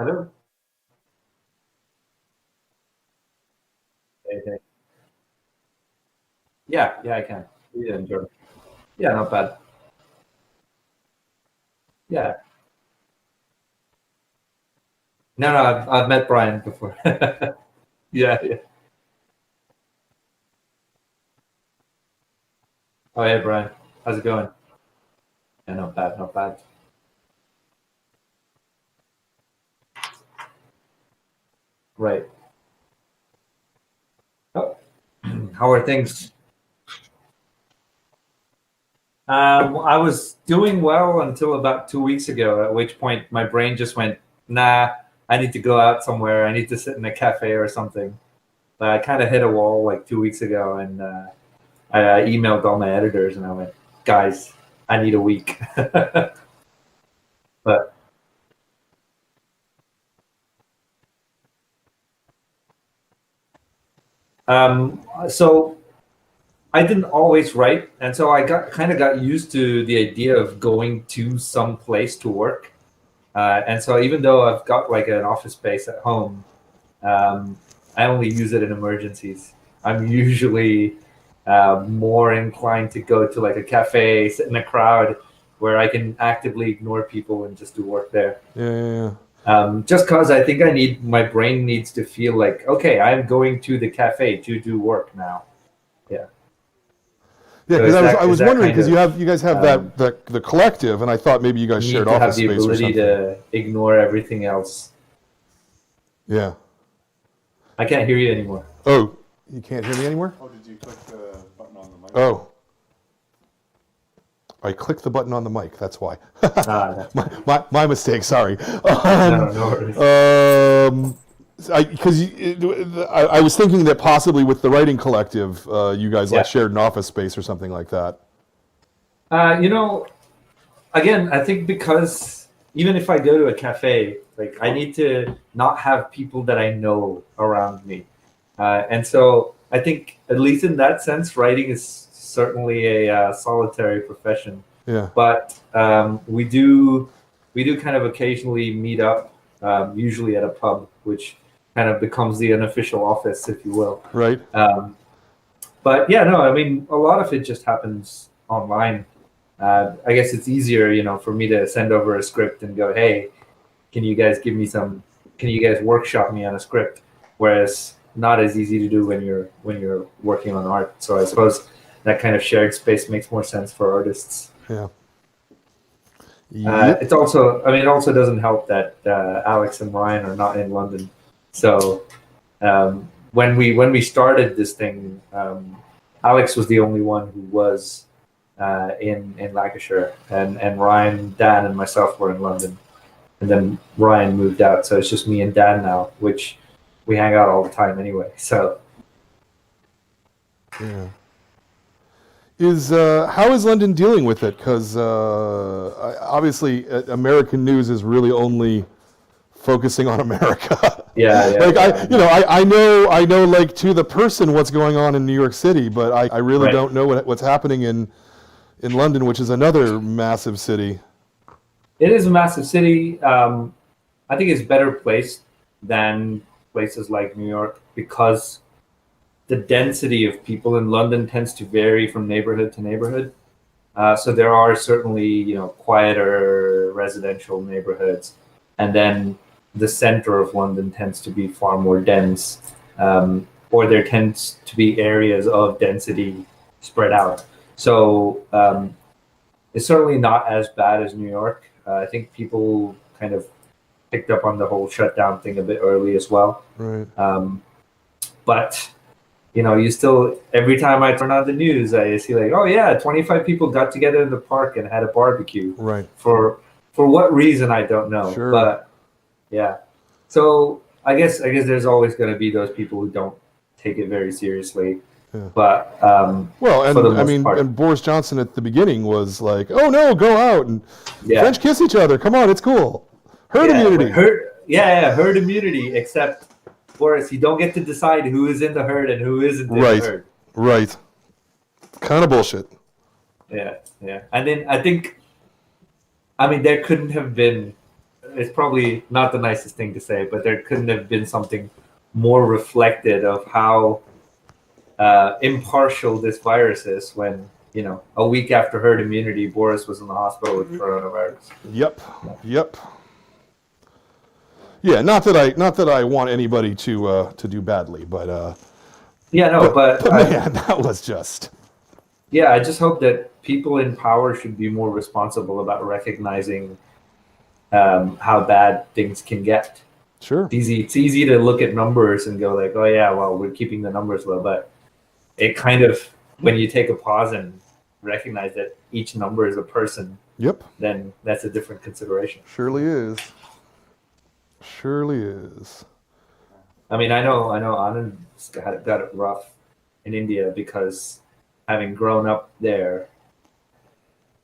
Hello. Hey, hey. Yeah, yeah, I can. Yeah, enjoy. Yeah, not bad. Yeah. No, no, I've met Brian before. Yeah, yeah. Oh, hey, Brian. How's it going? Yeah, not bad, not bad. Right. Oh, how are things? I was doing well until about 2 weeks ago, at which point my brain just went, nah, I need to go out somewhere. I need to sit in a cafe or something. But I kind of hit a wall like 2 weeks ago, and I emailed all my editors and I went, guys, I need a week. But so I didn't always write, and so I got used to the idea of going to some place to work. And so even though I've got like an office space at home, um, I only use it in emergencies. I'm usually more inclined to go to like a cafe, sit in a crowd where I can actively ignore people and just do work there. Yeah, yeah, yeah. Just because I think my brain needs to feel like, okay, I'm going to the cafe to do work now. Yeah. Yeah, So because I is was that wondering kind because of you guys have um, the collective, and I thought maybe you guys shared need to have office the space or ability something. to ignore everything else. Yeah. I can't hear you anymore. Oh, you can't hear me anymore? Oh, did you click the button on the mic? Oh, I clicked the button on the mic. That's why. That's my mistake. Sorry. no, no worries. Because I was thinking that possibly with the writing collective, you guys like Yeah. shared an office space or something like that. You know, again, I think because even if I go to a cafe, like I need to not have people that I know around me, and so I think at least in that sense, writing is certainly a solitary profession. Yeah. But we do kind of occasionally meet up, usually at a pub, which kind of becomes the unofficial office, if you will. Right. Um, but yeah, no, I mean, a lot of it just happens online. I guess it's easier, for me to send over a script and go, hey, can you guys give me some? Can you guys workshop me on a script? Whereas not as easy to do when you're working on art. So I suppose that kind of shared space makes more sense for artists. Yeah. Yep. It's also, I mean, it also doesn't help that Alex and Ryan are not in London. So when we started this thing, Alex was the only one who was in Lancashire, and Ryan, Dan, and myself were in London, and then Ryan moved out, so it's just me and Dan now, which we hang out all the time anyway. So Yeah. How is London dealing with it? Because obviously, American news is really only focusing on America. yeah, yeah, Like yeah, I know like to the person what's going on in New York City, but I really right. don't know what's happening in London, which is another massive city. It is a massive city. I think it's better placed than places like New York because the density of people in London tends to vary from neighborhood to neighborhood. So there are certainly, quieter residential neighborhoods, and then the center of London tends to be far more dense, or there tends to be areas of density spread out. So it's certainly not as bad as New York. I think people kind of picked up on the whole shutdown thing a bit early as well. Right. But you still, every time I turn on the news, I see like, oh yeah, 25 people got together in the park and had a barbecue. Right. For what reason I don't know. Sure. But yeah. So I guess there's always going to be those people who don't take it very seriously. Yeah. But Well, for the and I most mean, part, and Boris Johnson at the beginning was like, "Oh no, go out and yeah. French kiss each other. Come on, it's cool. Herd immunity." Herd immunity. Except, Boris, you don't get to decide who is in the herd and who isn't in Right. the herd. Right. Kind of bullshit. Yeah, yeah. And then I think, I mean, there couldn't have been it's probably not the nicest thing to say, but there couldn't have been something more reflected of how impartial this virus is when, a week after herd immunity, Boris was in the hospital with coronavirus. Yep. Yeah, not that I want anybody to do badly, but but man, that was just. Yeah, I just hope that people in power should be more responsible about recognizing how bad things can get. Sure. It's easy to look at numbers and go like, oh yeah, well, we're keeping the numbers low, but it kind of, when you take a pause and recognize that each number is a person, Yep. then that's a different consideration. Surely is. I mean, I know Anand got it rough in India because having grown up there,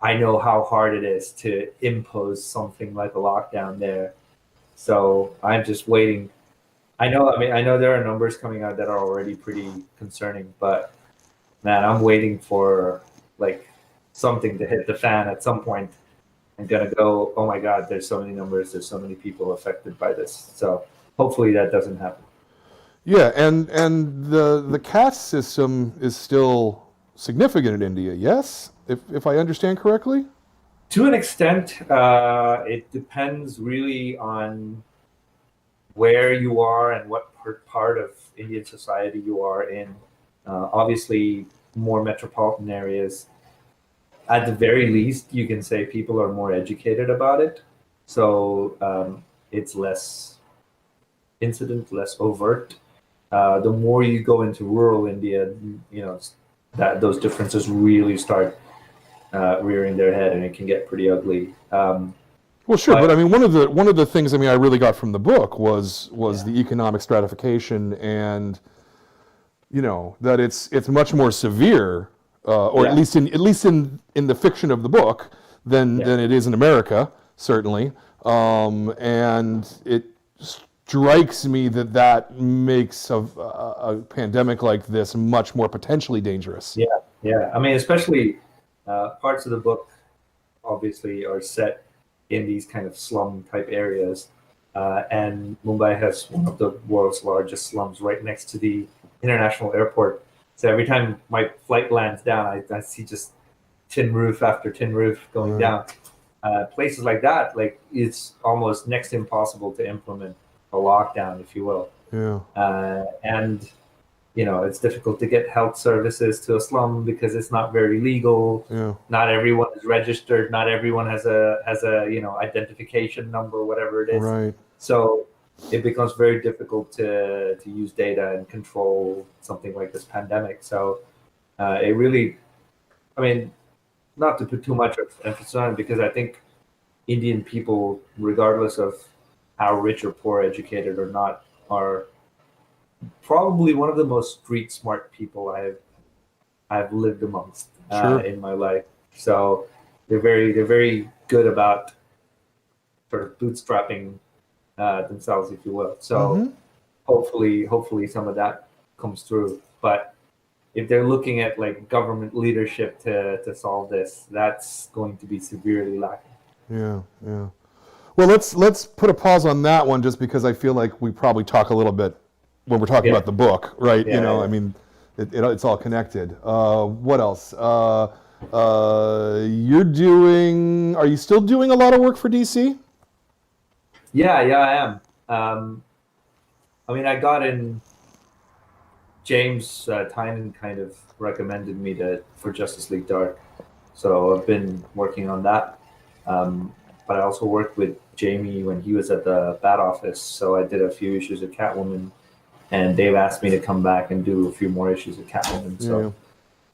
I know how hard it is to impose something like a lockdown there. So I'm just waiting. I know there are numbers coming out that are already pretty concerning, but man, I'm waiting for like something to hit the fan at some point. I'm gonna go, oh my God, there's so many numbers, there's so many people affected by this. So hopefully that doesn't happen. Yeah, and the caste system is still significant in India, yes? If I understand correctly? To an extent, it depends really on where you are and what part of Indian society you are in. Obviously, more metropolitan areas, at the very least, you can say people are more educated about it. So it's less incident, less overt. The more you go into rural India, that those differences really start rearing their head, and it can get pretty ugly. Well, sure, but I mean, one of the things I really got from the book was the economic stratification, and that it's much more severe, or at least in the fiction of the book than it is in America, certainly, and it strikes me that makes a pandemic like this much more potentially dangerous. Yeah. I mean, especially parts of the book obviously are set in these kind of slum type areas. And Mumbai has one of the world's largest slums right next to the international airport. So every time my flight lands down, I see just tin roof after tin roof going down. Places like that, like it's almost next to impossible to implement a lockdown, if you will. Yeah. And it's difficult to get health services to a slum because it's not very legal. Yeah. Not everyone is registered. Not everyone has a identification number, whatever it is. Right. So it becomes very difficult to use data and control something like this pandemic. So it really, I mean, not to put too much emphasis on it, because I think Indian people, regardless of how rich or poor, educated or not, are probably one of the most street smart people I've lived amongst in my life. So they're very good about sort of bootstrapping themselves, if you will. So hopefully some of that comes through. But if they're looking at like government leadership to solve this, that's going to be severely lacking. Yeah. Well, let's put a pause on that one, just because I feel like we probably talk a little bit when we're talking about the book, right? I mean, it's all connected. What else? Are you still doing a lot of work for DC? Yeah, I am. I mean, I got in. James Tynan kind of recommended me for Justice League Dark, so I've been working on that. But I also worked with Jamie when he was at the Bat Office, so I did a few issues of Catwoman, and they've asked me to come back and do a few more issues of Catwoman. So,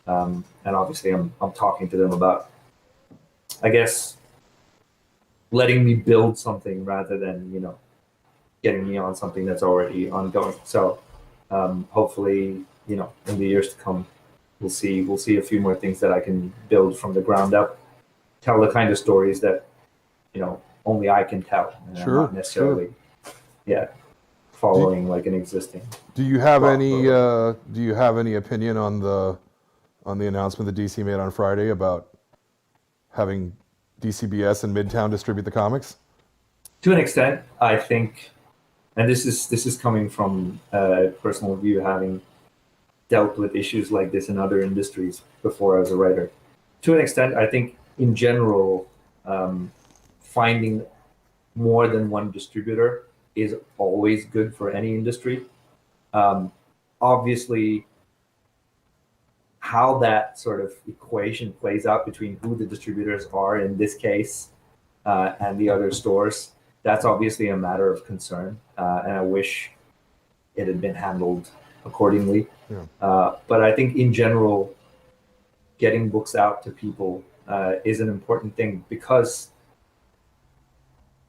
and obviously I'm talking to them about, I guess, letting me build something rather than getting me on something that's already ongoing. So hopefully in the years to come we'll see a few more things that I can build from the ground up, tell the kind of stories that only I can tell, and I'm not necessarily following like an existing. Do you have any opinion on the announcement that DC made on Friday about having DCBS and Midtown distribute the comics? To an extent, I think, and this is coming from personal view, having dealt with issues like this in other industries before as a writer. To an extent, I think in general, finding more than one distributor is always good for any industry. Obviously, how that sort of equation plays out between who the distributors are in this case and the other stores, that's obviously a matter of concern, and I wish it had been handled accordingly. Yeah. But I think in general, getting books out to people is an important thing because,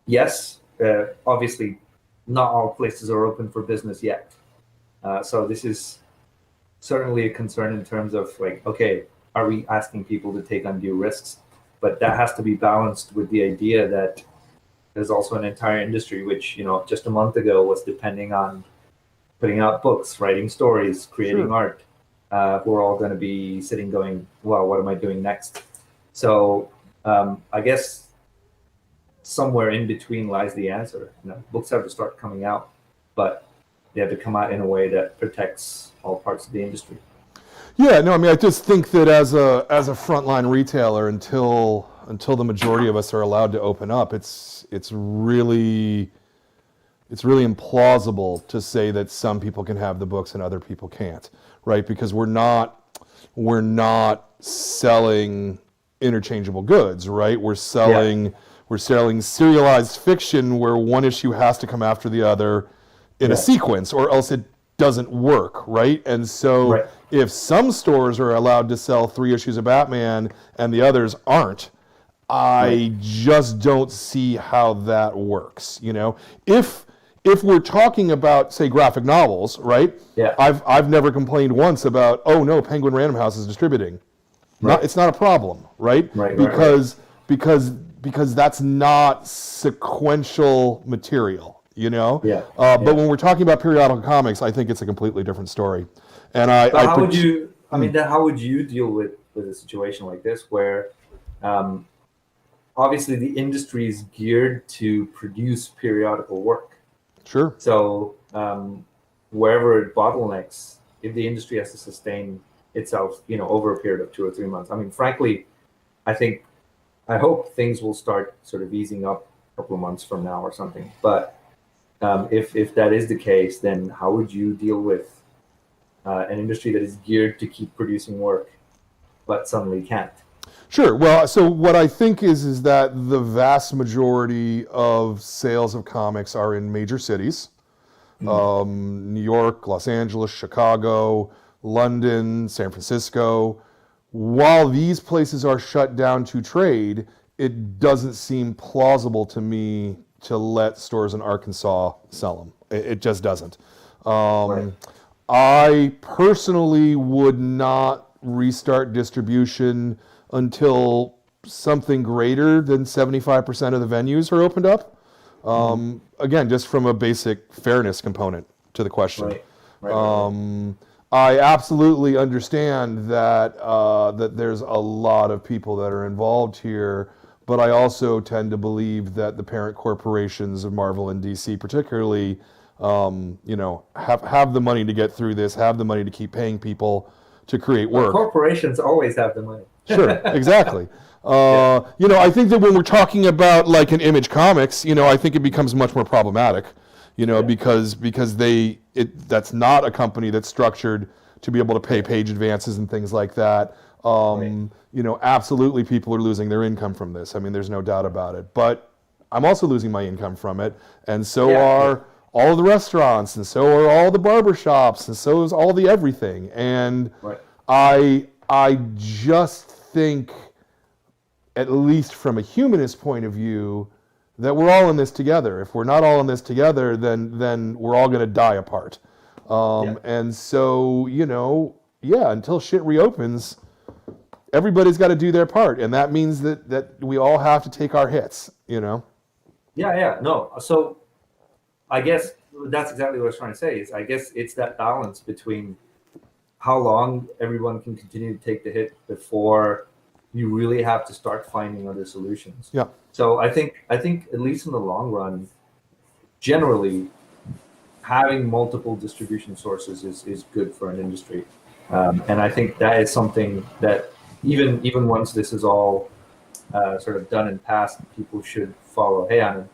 yes, obviously, not all places are open for business yet. So this is certainly a concern in terms of like, okay, are we asking people to take undue risks? But that has to be balanced with the idea that there's also an entire industry which, just a month ago was depending on putting out books, writing stories, creating art, who are all going to be sitting going, well, what am I doing next? So I guess somewhere in between lies the answer. Books have to start coming out, but they have to come out in a way that protects all parts of the industry. Yeah, no, I mean, I just think that as a frontline retailer, until the majority of us are allowed to open up, it's really implausible to say that some people can have the books and other people can't, right? Because we're not selling interchangeable goods, right? We're selling serialized fiction where one issue has to come after the other in a sequence, or else it doesn't work, right? And so if some stores are allowed to sell 3 issues of Batman and the others aren't, I just don't see how that works. If we're talking about, say, graphic novels, right? Yeah. I've never complained once about, oh no, Penguin Random House is distributing. It's not a problem, right? Because that's not sequential material, But when we're talking about periodical comics, I think it's a completely different story. And how would you deal with a situation like this where obviously the industry is geared to produce periodical work? Sure. So wherever it bottlenecks, if the industry has to sustain itself, over a period of 2 or 3 months, I mean, frankly, I hope things will start sort of easing up a couple of months from now or something. But if that is the case, then how would you deal with an industry that is geared to keep producing work, but suddenly can't? Sure. Well, so what I think is that the vast majority of sales of comics are in major cities. New York, Los Angeles, Chicago, London, San Francisco. While these places are shut down to trade, it doesn't seem plausible to me to let stores in Arkansas sell them. It just doesn't. I personally would not restart distribution until something greater than 75% of the venues are opened up. Again, just from a basic fairness component to the question. I absolutely understand that that there's a lot of people that are involved here, but I also tend to believe that the parent corporations of Marvel and DC particularly, have the money to get through this, have the money to keep paying people to create work. Corporations always have the money. Sure, exactly. I think that when we're talking about like an Image Comics, I think it becomes much more problematic, because that's not a company that's structured to be able to pay page advances and things like that. Absolutely people are losing their income from this. I mean, there's no doubt about it. But I'm also losing my income from it, and so are all the restaurants, and so are all the barbershops, and so is all the everything. And I just think, at least from a humanist point of view, that we're all in this together. If we're not all in this together, then we're all going to die apart. And so, until shit reopens, everybody's got to do their part. And that means that we all have to take our hits, No. So I guess that's exactly what I was trying to say is I guess it's that balance between how long everyone can continue to take the hit before you really have to start finding other solutions. Yeah. So I think at least in the long run, generally, having multiple distribution sources is good for an industry, and I think that is something that even once this is all sort of done and passed, people should follow. Hey, Anand.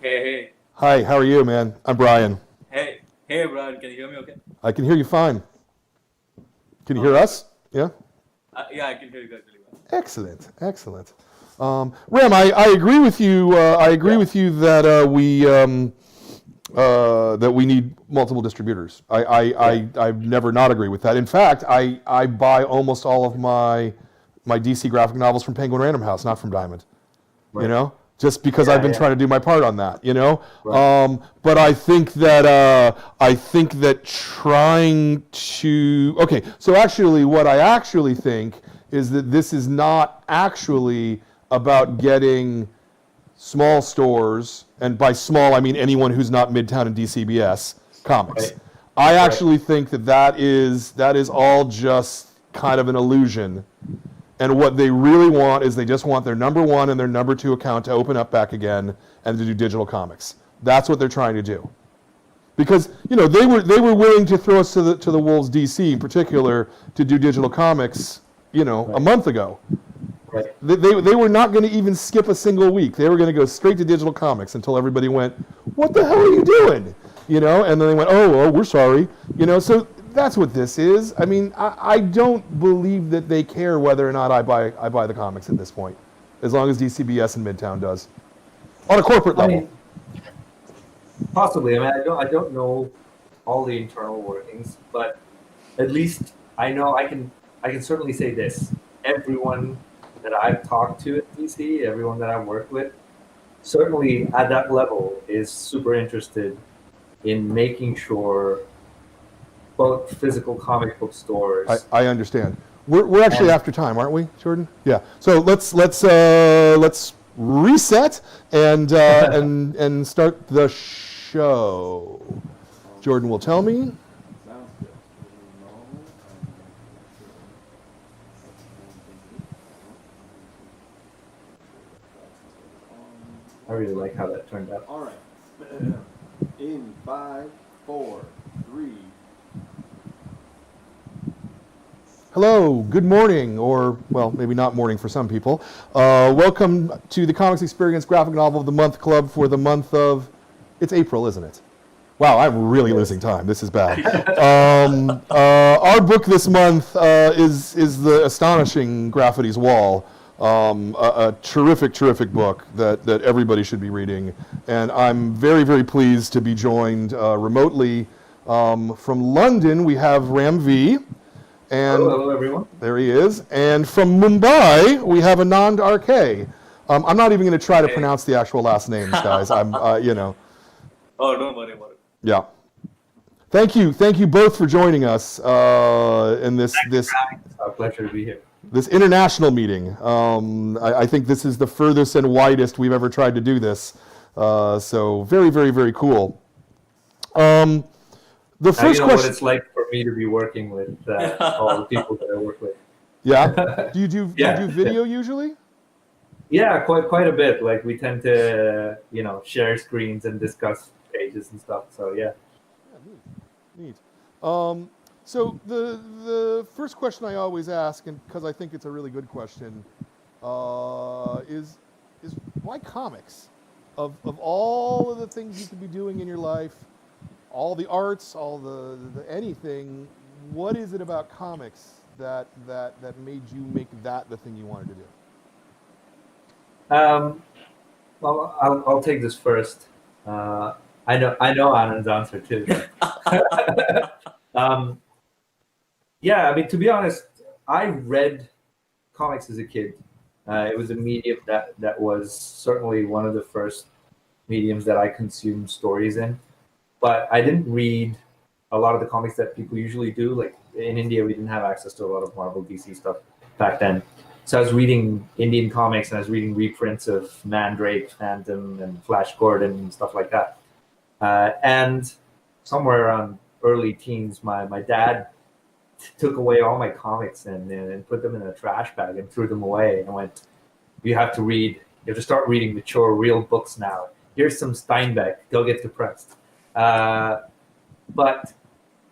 Hey, Hi, how are you, man? I'm Brian. hey, hey, Brian, can you hear me okay? I can hear you fine. Can you hear us? Yeah? Yeah, I can hear you guys really well. Excellent, excellent. Ram, I agree with you. I agree with you that we need multiple distributors. I never not agree with that. In fact, I buy almost all of my DC graphic novels from Penguin Random House, not from Diamond. Right. You know, just because I've been trying to do my part on that. You know, Right. but I think that trying to So actually, what I actually think is that this is not actually about getting small stores, and by small I mean anyone who's not Midtown and DCBS comics. Right. I actually think that is all just kind of an illusion. And what they really want is they just want their number 1 and their number 2 account to open up back again and to do digital comics. That's what they're trying to do. Because they were willing to throw us to the wolves, DC in particular, to do digital comics a month ago. Right. They were not going to even skip a single week. They were going to go straight to digital comics until everybody went, "What the hell are you doing?" And then they went, "Oh, we're sorry." So that's what this is. I mean, I don't believe that they care whether or not I buy the comics at this point, as long as DCBS and Midtown does, on a corporate level. Possibly. I mean, I don't know all the internal workings, but at least I know I can certainly say this: everyone that I've talked to at DC, everyone that I've worked with, certainly at that level is super interested in making sure both physical comic book stores. I understand. We're actually after time, aren't we, Jordan? Yeah. So let's reset and start the show. Jordan will tell me. Sounds good. I really like how that turned out. All right. In 5, 4, 3. Hello, good morning, or, well, maybe not morning for some people. Welcome to the Comics Experience Graphic Novel of the Month Club for the month of, it's April, isn't it? Wow, I'm really losing time. This is bad. Our book this month is the astonishing GRAFITY'S WALL, a terrific book that everybody should be reading. And I'm very, very pleased to be joined remotely from London. We have Ram V. And Hello, everyone. There he is. And from Mumbai, we have Anand RK. I'm not even going to try to pronounce the actual last names, guys. I'm. Oh, don't worry about it. Yeah. Thank you both for joining us in this It's a pleasure to be here. this international meeting. I think this is the furthest and widest we've ever tried to do this. So very, very, very cool. The Now, first you know what question. it's like for me to be working with all the people that I work with. Yeah. Do you do Yeah. video usually? Yeah, quite a bit. Like we tend to, share screens and discuss pages and stuff. So yeah. Neat. So the first question I always ask, and because I think it's a really good question, is why comics? Of all of the things you could be doing in your life, all the arts, all the anything, what is it about comics that made you make that the thing you wanted to do? Well, I'll take this first. I know Anand's answer too. Yeah, I mean, to be honest, I read comics as a kid. It was a medium that was certainly one of the first mediums that I consumed stories in. But I didn't read a lot of the comics that people usually do. Like in India, we didn't have access to a lot of Marvel, DC stuff back then. So I was reading Indian comics and I was reading reprints of Mandrake, Phantom, and Flash Gordon and stuff like that. And somewhere around early teens, my dad took away all my comics and put them in a trash bag and threw them away and went, you have to read, you have to start reading mature, real books now. Here's some Steinbeck, go get depressed. But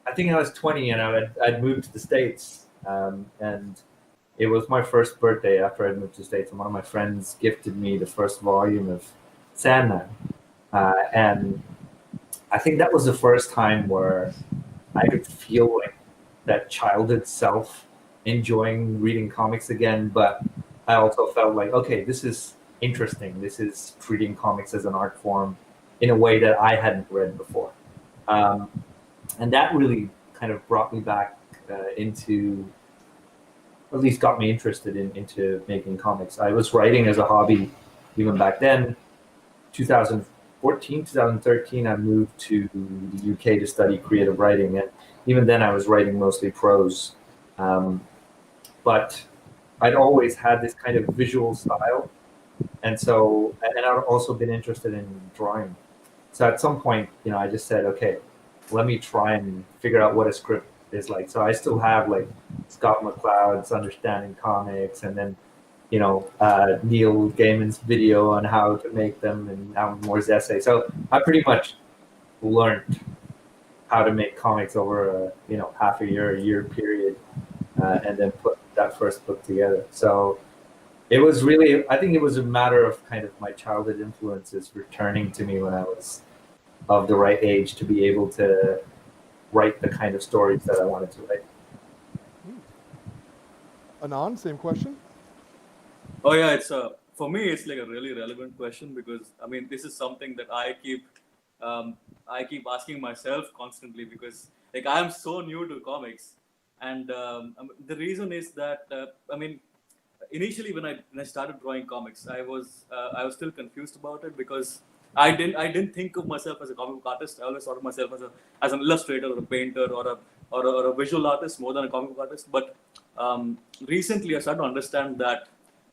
I think I was 20 and I'd moved to the States, and it was my first birthday after I'd moved to the States, and one of my friends gifted me the first volume of Sandman. And I think that was the first time where I could feel like that childhood self enjoying reading comics again, but I also felt like, okay, this is interesting. This is treating comics as an art form in a way that I hadn't read before. And that really kind of brought me back into, at least got me interested into making comics. I was writing as a hobby even back then. 2014, 2013, I moved to the UK to study creative writing. And even then I was writing mostly prose. But I'd always had this kind of visual style. And I've also been interested in drawing. So at some point, I just said, okay, let me try and figure out what a script is like. So I still have like Scott McCloud's Understanding Comics, and then, Neil Gaiman's video on how to make them, and Alan Moore's essay. So I pretty much learned how to make comics over a, half a year period, and then put that first book together. So it was really, I think it was a matter of kind of my childhood influences returning to me when I was of the right age to be able to write the kind of stories that I wanted to write. Anand, same question? Oh yeah, it's for me it's like a really relevant question, because I mean this is something that I keep asking myself constantly, because like I am so new to comics, and the reason is that initially when I started drawing comics, I was still confused about it, because I didn't think of myself as a comic book artist. I always thought of myself as an illustrator or a painter or a visual artist more than a comic book artist. But recently I started to understand that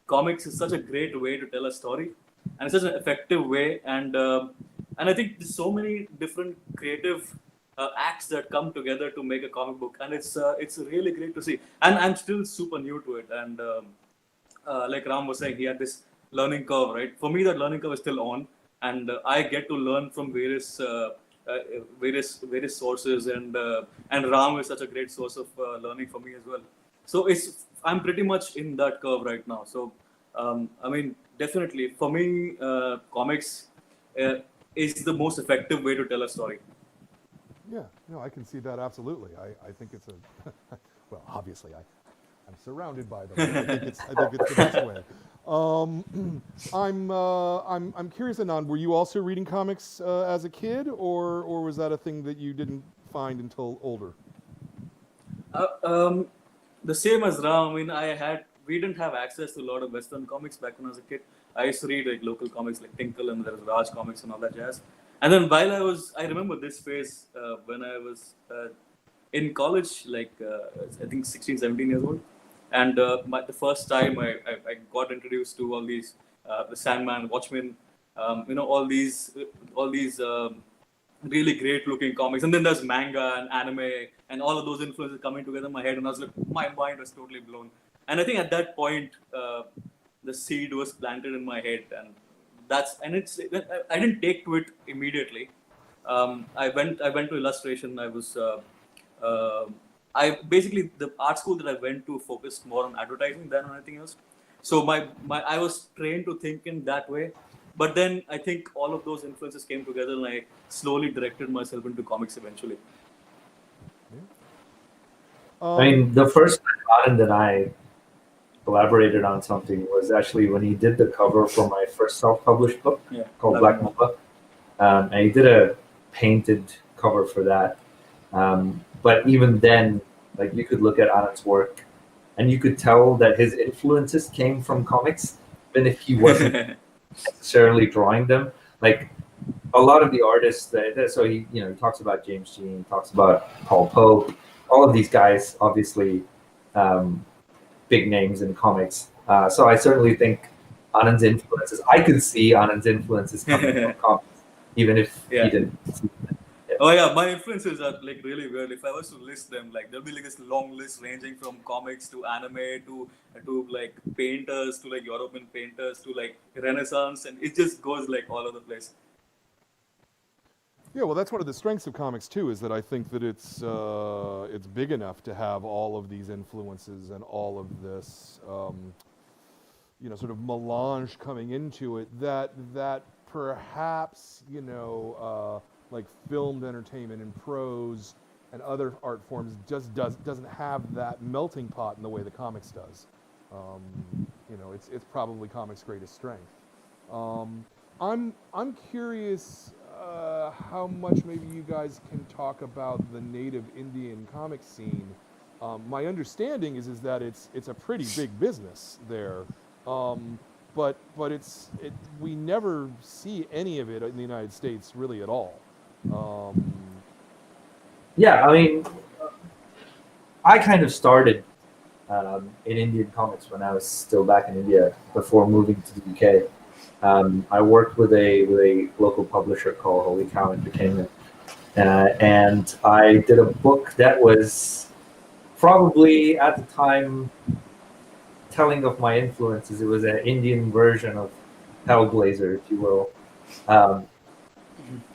comics is such a great way to tell a story, and it's such an effective way. And I think there's so many different creative acts that come together to make a comic book, and it's really great to see. And I'm still super new to it, and like Ram was saying, he had this learning curve, right? For me, that learning curve is still on, and I get to learn from various sources, and Ram is such a great source of learning for me as well. So I'm pretty much in that curve right now. So definitely for me, comics is the most effective way to tell a story. Yeah, no, I can see that absolutely. I think it's a well, obviously I'm surrounded by them. I think it's the best way. I'm curious, Anand, were you also reading comics as a kid, or was that a thing that you didn't find until older? The same as Ram. I mean, we didn't have access to a lot of Western comics back when I was a kid. I used to read like local comics like Tinkle, and there was Raj Comics and all that jazz. And then while I remember this phase when I was in college, like I think 16, 17 years old. And the first time I got introduced to all these, the Sandman, Watchmen, all these really great looking comics. And then there's manga and anime and all of those influences coming together in my head. And I was like, my mind was totally blown. And I think at that point, the seed was planted in my head. And I didn't take to it immediately. I went to illustration. Basically the art school that I went to focused more on advertising than on anything else. So I was trained to think in that way. But then I think all of those influences came together, and I slowly directed myself into comics eventually. I mean, the first time Anand and I collaborated on something was actually when he did the cover for my first self-published book called Black Mamba. And he did a painted cover for that. But even then, like, you could look at Anand's work and you could tell that his influences came from comics, even if he wasn't necessarily drawing them. Like a lot of the artists so he talks about James Jean, talks about Paul Pope, all of these guys, obviously big names in comics. So I certainly think Anand's influences, I could see Anand's influences coming from comics, even if he didn't see them. Yeah. Oh yeah, my influences are like really weird. If I was to list them, like there'll be like this long list ranging from comics to anime to like painters to like European painters to like Renaissance, and it just goes like all over the place. Yeah, well, that's one of the strengths of comics too, is that I think that it's big enough to have all of these influences and all of this, sort of melange coming into it. That perhaps like filmed entertainment and prose and other art forms just doesn't have that melting pot in the way the comics does. It's probably comics' greatest strength. I'm curious how much maybe you guys can talk about the native Indian comic scene. My understanding is that it's a pretty big business there, but we never see any of it in the United States really at all. Yeah, I mean, I kind of started in Indian comics when I was still back in India before moving to the UK. I worked with a local publisher called Holy Cow Entertainment, and I did a book that was probably at the time telling of my influences. It was an Indian version of Hellblazer, if you will.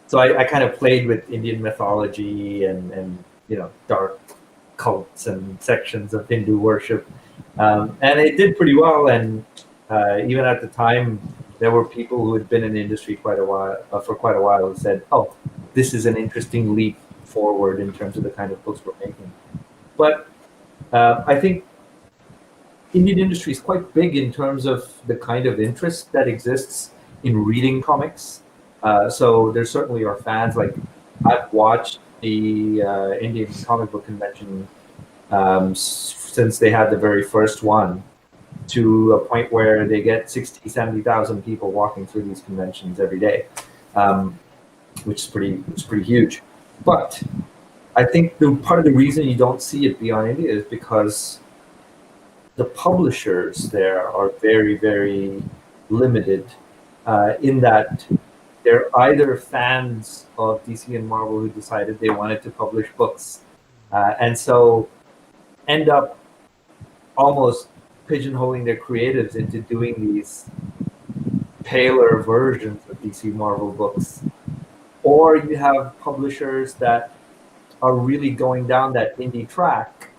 So I kind of played with Indian mythology and dark cults and sections of Hindu worship, and it did pretty well. And even at the time, there were people who had been in the industry for quite a while who said, "Oh, this is an interesting leap forward in terms of the kind of books we're making." But I think Indian industry is quite big in terms of the kind of interest that exists in reading comics. So there certainly are fans. Like I've watched the Indian comic book convention since they had the very first one, to a point where they get 60, 70,000 people walking through these conventions every day, which is pretty huge. But I think part of the reason you don't see it beyond India is because the publishers there are very, very limited in that they're either fans of DC and Marvel who decided they wanted to publish books, and so end up almost pigeonholing their creatives into doing these paler versions of DC Marvel books. Or you have publishers that are really going down that indie track,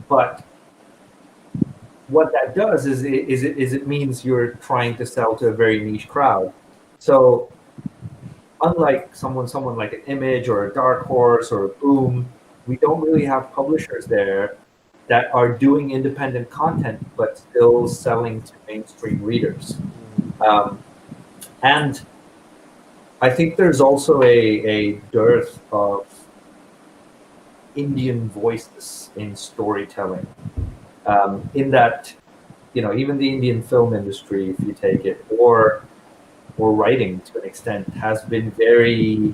but what that does is it means you're trying to sell to a very niche crowd. So unlike someone like an Image or a Dark Horse or a Boom, we don't really have publishers there that are doing independent content but still selling to mainstream readers. And I think there's also a dearth of Indian voices in storytelling. In that, even the Indian film industry, if you take it, or writing to an extent, has been very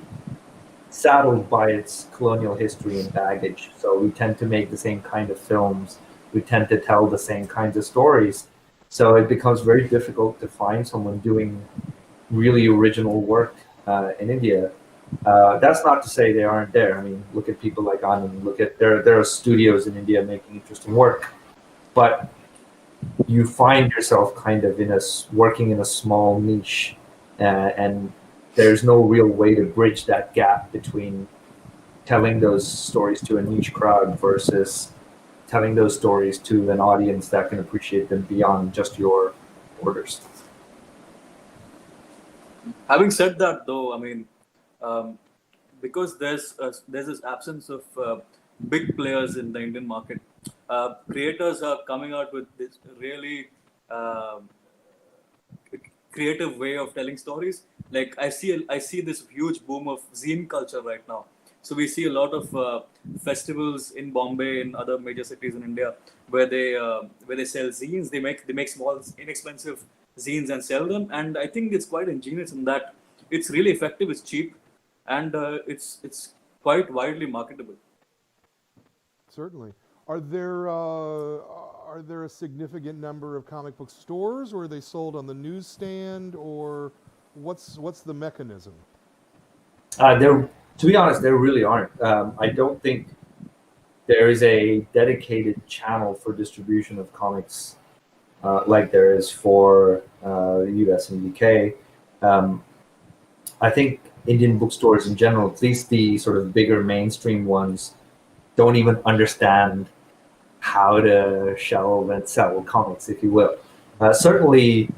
saddled by its colonial history and baggage. So we tend to make the same kind of films. We tend to tell the same kinds of stories. So it becomes very difficult to find someone doing really original work in India. That's not to say they aren't there. I mean, look at people like Anand. Look at there are studios in India making interesting work, but you find yourself kind of working in a small niche, and there's no real way to bridge that gap between telling those stories to a niche crowd versus telling those stories to an audience that can appreciate them beyond just your orders. Having said that, though, I mean, because there's this absence of big players in the Indian market, creators are coming out with this really creative way of telling stories. Like I see this huge boom of zine culture right now. So we see a lot of festivals in Bombay and other major cities in India where they sell zines. They make small, inexpensive zines and sell them. And I think it's quite ingenious in that it's really effective. It's cheap, and it's quite widely marketable. Certainly. Are there a significant number of comic book stores, or are they sold on the newsstand, or what's the mechanism? To be honest, there really aren't. I don't think there is a dedicated channel for distribution of comics like there is for the US and UK. I think Indian bookstores in general, at least the sort of bigger mainstream ones, don't even understand how to shelve and sell comics, if you will. Certainly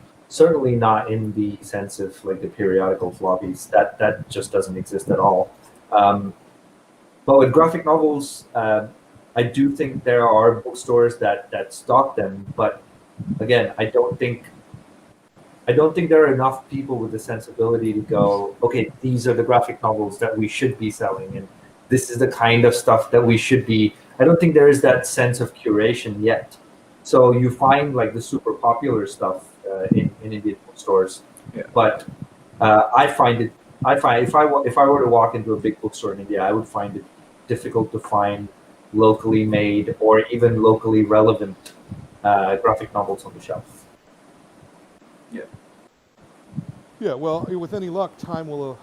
not in the sense of like the periodical floppies. That just doesn't exist at all. But with graphic novels, I do think there are bookstores that stock them. But again, I don't think there are enough people with the sensibility to go, okay, these are the graphic novels that we should be selling, and this is the kind of stuff that we should be. I don't think there is that sense of curation yet. So you find like the super popular stuff in Indian bookstores, but I find if I were to walk into a big bookstore in India, I would find it difficult to find locally made or even locally relevant graphic novels on the shelf. Yeah. Yeah, well, with any luck, time will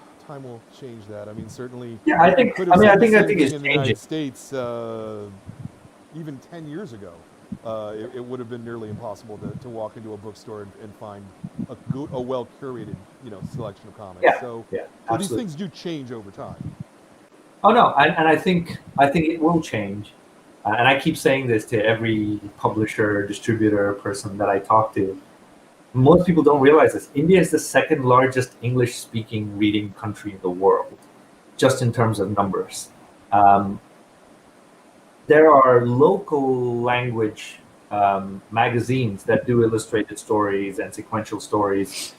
change that. I mean, certainly. Yeah, I think it's in the changing. United States, even 10 years ago, it would have been nearly impossible to walk into a bookstore and find a well curated, selection of comics. So these things do change over time. Oh no, and I think it will change. And I keep saying this to every publisher, distributor, person that I talk to. Most people don't realize this. India is the second largest English-speaking reading country in the world, just in terms of numbers. There are local language magazines that do illustrated stories and sequential stories.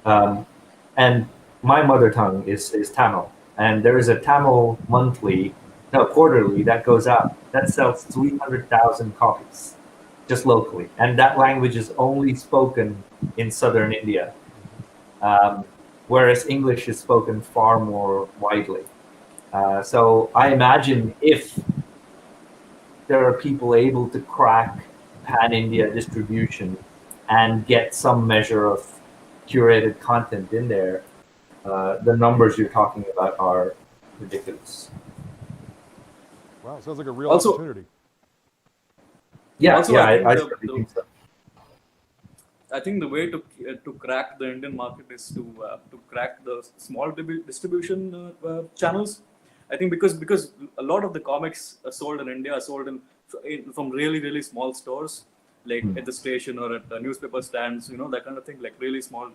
And my mother tongue is Tamil. And there is a Tamil quarterly that goes out that sells 300,000 copies just locally. And that language is only spoken in southern India, whereas English is spoken far more widely. So I imagine if there are people able to crack pan-India distribution and get some measure of curated content in there, the numbers you're talking about are ridiculous. Wow, sounds like a real opportunity. Yeah, Also, yeah, I think so. I think the way to crack the Indian market is to crack the small distribution channels. I think because a lot of the comics are sold in India are sold from really small stores, like at the station or at the newspaper stands, that kind of thing, like really small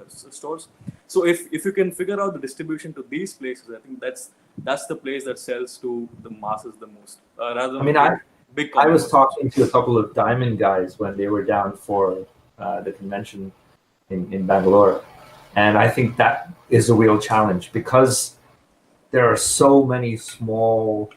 stores. So if you can figure out the distribution to these places, I think that's the place that sells to the masses the most, rather than big comics. I was talking to a couple of Diamond guys when they were down for the convention in Bangalore, and I think that is a real challenge because there are so many small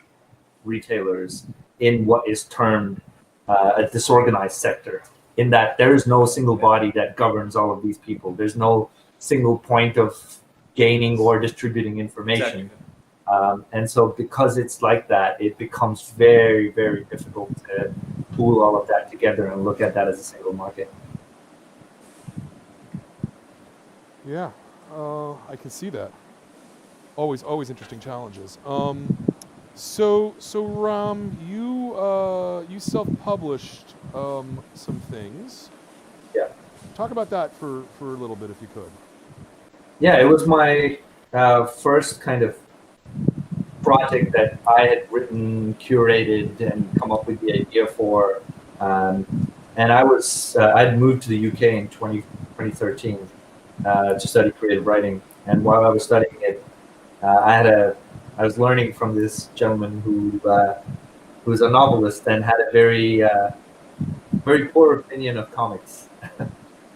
retailers in what is termed a disorganized sector, in that there is no single body that governs all of these people. There's no single point of gaining or distributing information. Exactly. And so because it's like that, it becomes very, very difficult to pool all of that together and look at that as a single market. Yeah, I can see that. Always interesting challenges. So Ram, you self-published some things. Yeah. Talk about that for a little bit, if you could. Yeah, it was my first kind of project that I had written, curated, and come up with the idea for. And I'd moved to the UK in 2013 to study creative writing. And while I was studying it, I was learning from this gentleman who was a novelist and had a very poor opinion of comics,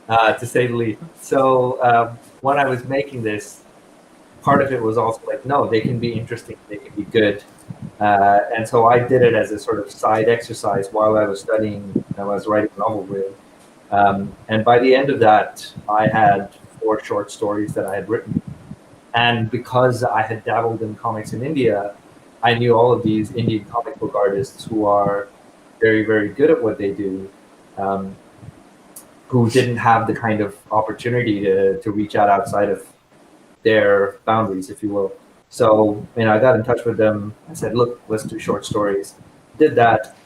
to say the least. So when I was making this, part of it was also like, no, they can be interesting, they can be good. And so I did it as a sort of side exercise while I was studying. I was writing a novel, really. And by the end of that, I had 4 short stories that I had written. And because I had dabbled in comics in India, I knew all of these Indian comic book artists who are very, very good at what they do, who didn't have the kind of opportunity to reach out outside of their boundaries, if you will. So, I got in touch with them. I said, look, let's do short stories. Did that.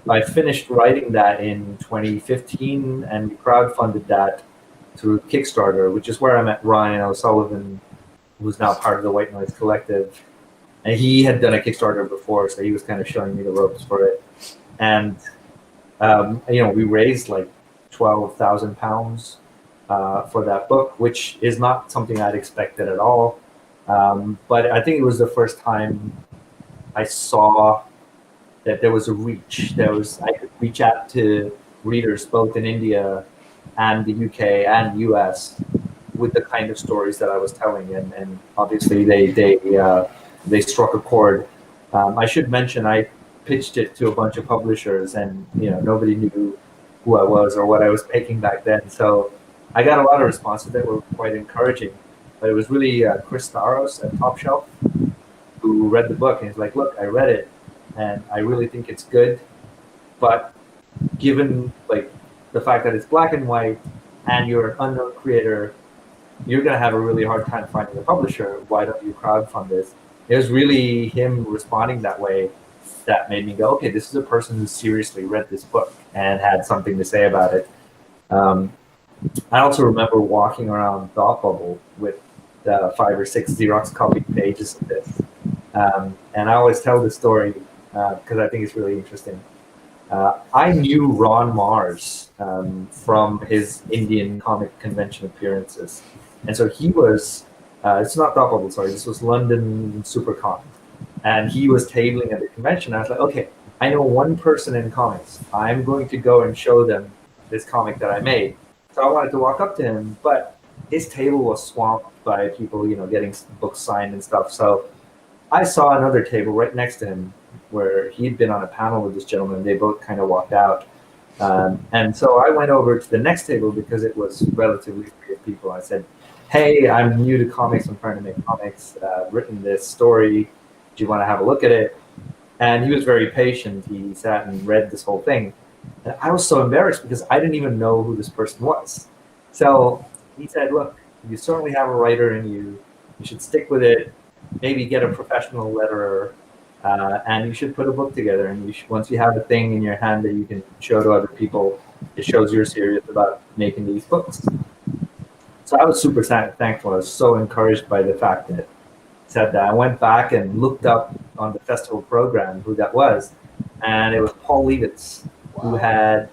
I finished writing that in 2015, and we crowdfunded that through Kickstarter, which is where I met Ryan O'Sullivan, who's now part of the White Noise Collective. And he had done a Kickstarter before, so he was kind of showing me the ropes for it. And we raised like £12,000 for that book, which is not something I'd expected at all. But I think it was the first time I saw that there was a reach. I could reach out to readers both in India and the UK and US with the kind of stories that I was telling, and obviously they struck a chord. I should mention I pitched it to a bunch of publishers, and nobody knew who I was or what I was making back then. So I got a lot of responses that were quite encouraging. But it was really Chris Staros at Top Shelf who read the book, and he's like, "Look, I read it, and I really think it's good, but given like the fact that it's black and white, and you're an unknown creator, you're gonna have a really hard time finding a publisher. Why don't you crowdfund this?" It was really him responding that way that made me go, "Okay, this is a person who seriously read this book and had something to say about it." I also remember walking around Thought Bubble with 5 or 6 Xerox copied pages of this. And I always tell this story because I think it's really interesting. I knew Ron Mars from his Indian comic convention appearances. And so he was, it's not Thought Bubble, sorry, this was London SuperCon. And he was tabling at the convention. I was like, okay, I know one person in comics. I'm going to go and show them this comic that I made. So I wanted to walk up to him, but his table was swamped by people, getting books signed and stuff. So I saw another table right next to him where he'd been on a panel with this gentleman. They both kind of walked out. And so I went over to the next table because it was relatively free of people. I said, "Hey, I'm new to comics. I'm trying to make comics. I've written this story. Do you want to have a look at it?" And he was very patient. He sat and read this whole thing. And I was so embarrassed because I didn't even know who this person was. So he said, "Look, you certainly have a writer in you. You should stick with it. Maybe get a professional letterer, and you should put a book together. And once you have a thing in your hand that you can show to other people, it shows you're serious about making these books." So I was super thankful. I was so encouraged by the fact that it said that. I went back and looked up on the festival program who that was, and it was Paul Levitz, who had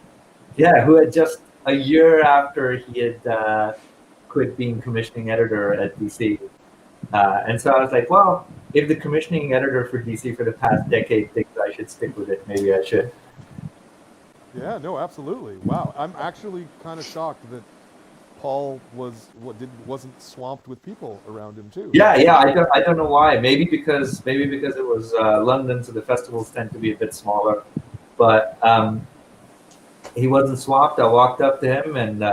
just a year after he had quit being commissioning editor at DC. And so I was like, well, if the commissioning editor for DC for the past decade thinks I should stick with it, maybe I should. Yeah, no, absolutely. Wow, I'm actually kind of shocked that Paul wasn't swamped with people around him too. Yeah, I don't know why. Maybe because it was London, so the festivals tend to be a bit smaller. But he wasn't swamped. I walked up to him, and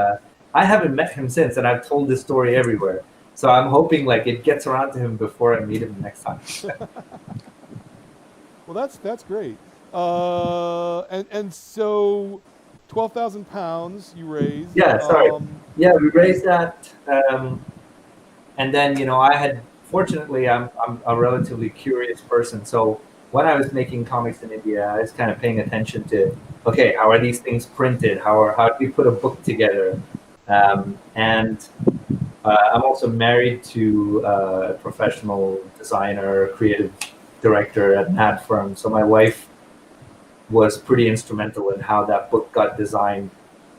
I haven't met him since, and I've told this story everywhere. So I'm hoping like it gets around to him before I meet him next time. Well, that's great. And so £12,000 you raised. Yeah, sorry. Yeah, we raised that, and then fortunately I'm a relatively curious person. So when I was making comics in India, I was kind of paying attention to, okay, how are these things printed? How do we put a book together? And I'm also married to a professional designer, creative director at an ad firm. So my wife was pretty instrumental in how that book got designed.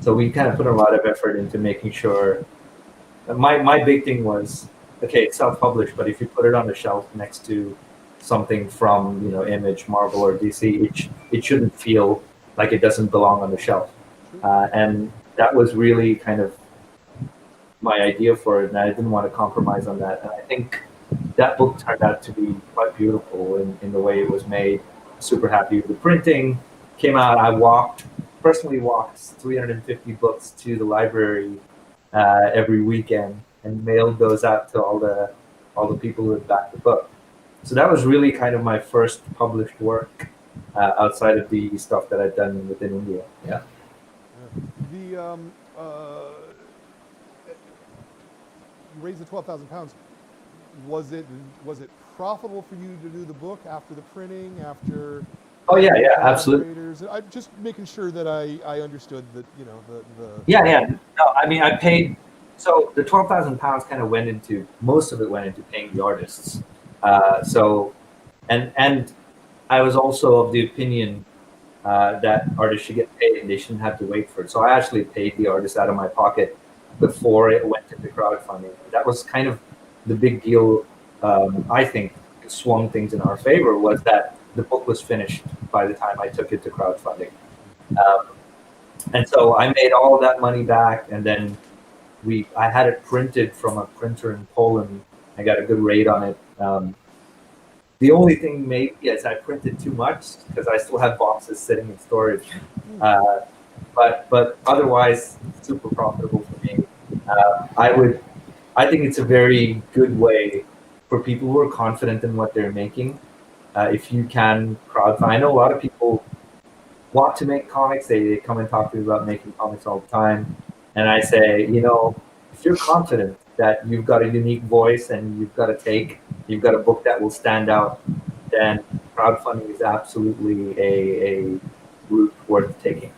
So we kind of put a lot of effort into making sure. My big thing was, okay, it's self-published, but if you put it on the shelf next to something from Image, Marvel, or DC, it shouldn't feel like it doesn't belong on the shelf. And that was really kind of my idea for it, and I didn't want to compromise on that. And I think that book turned out to be quite beautiful in the way it was made. Super happy with the printing. Came out, I personally walked 350 books to the library every weekend and mailed those out to all the people who had backed the book. So that was really kind of my first published work outside of the stuff that I'd done within India. Yeah. You raised the £12,000. was it profitable for you to do the book after the printing, after? Oh yeah, absolutely. I'm just making sure that I understood that, you know, the. Yeah. No, I mean, I paid. So the £12,000 kind of most of it went into paying the artists. And I was also of the opinion that artists should get paid and they shouldn't have to wait for it. So I actually paid the artists out of my pocket before it went into crowdfunding. That was kind of the big deal. I think it swung things in our favor was that the book was finished by the time I took it to crowdfunding. And so I made all of that money back, and then I had it printed from a printer in Poland. I got a good rate on it. The only thing maybe is I printed too much because I still have boxes sitting in storage. But otherwise, super profitable for me. I think it's a very good way for people who are confident in what they're making. If you can crowdfund, I know a lot of people want to make comics. They come and talk to me about making comics all the time. And I say, you know, if you're confident that you've got a unique voice and you've got a book that will stand out, then crowdfunding is absolutely a route worth taking.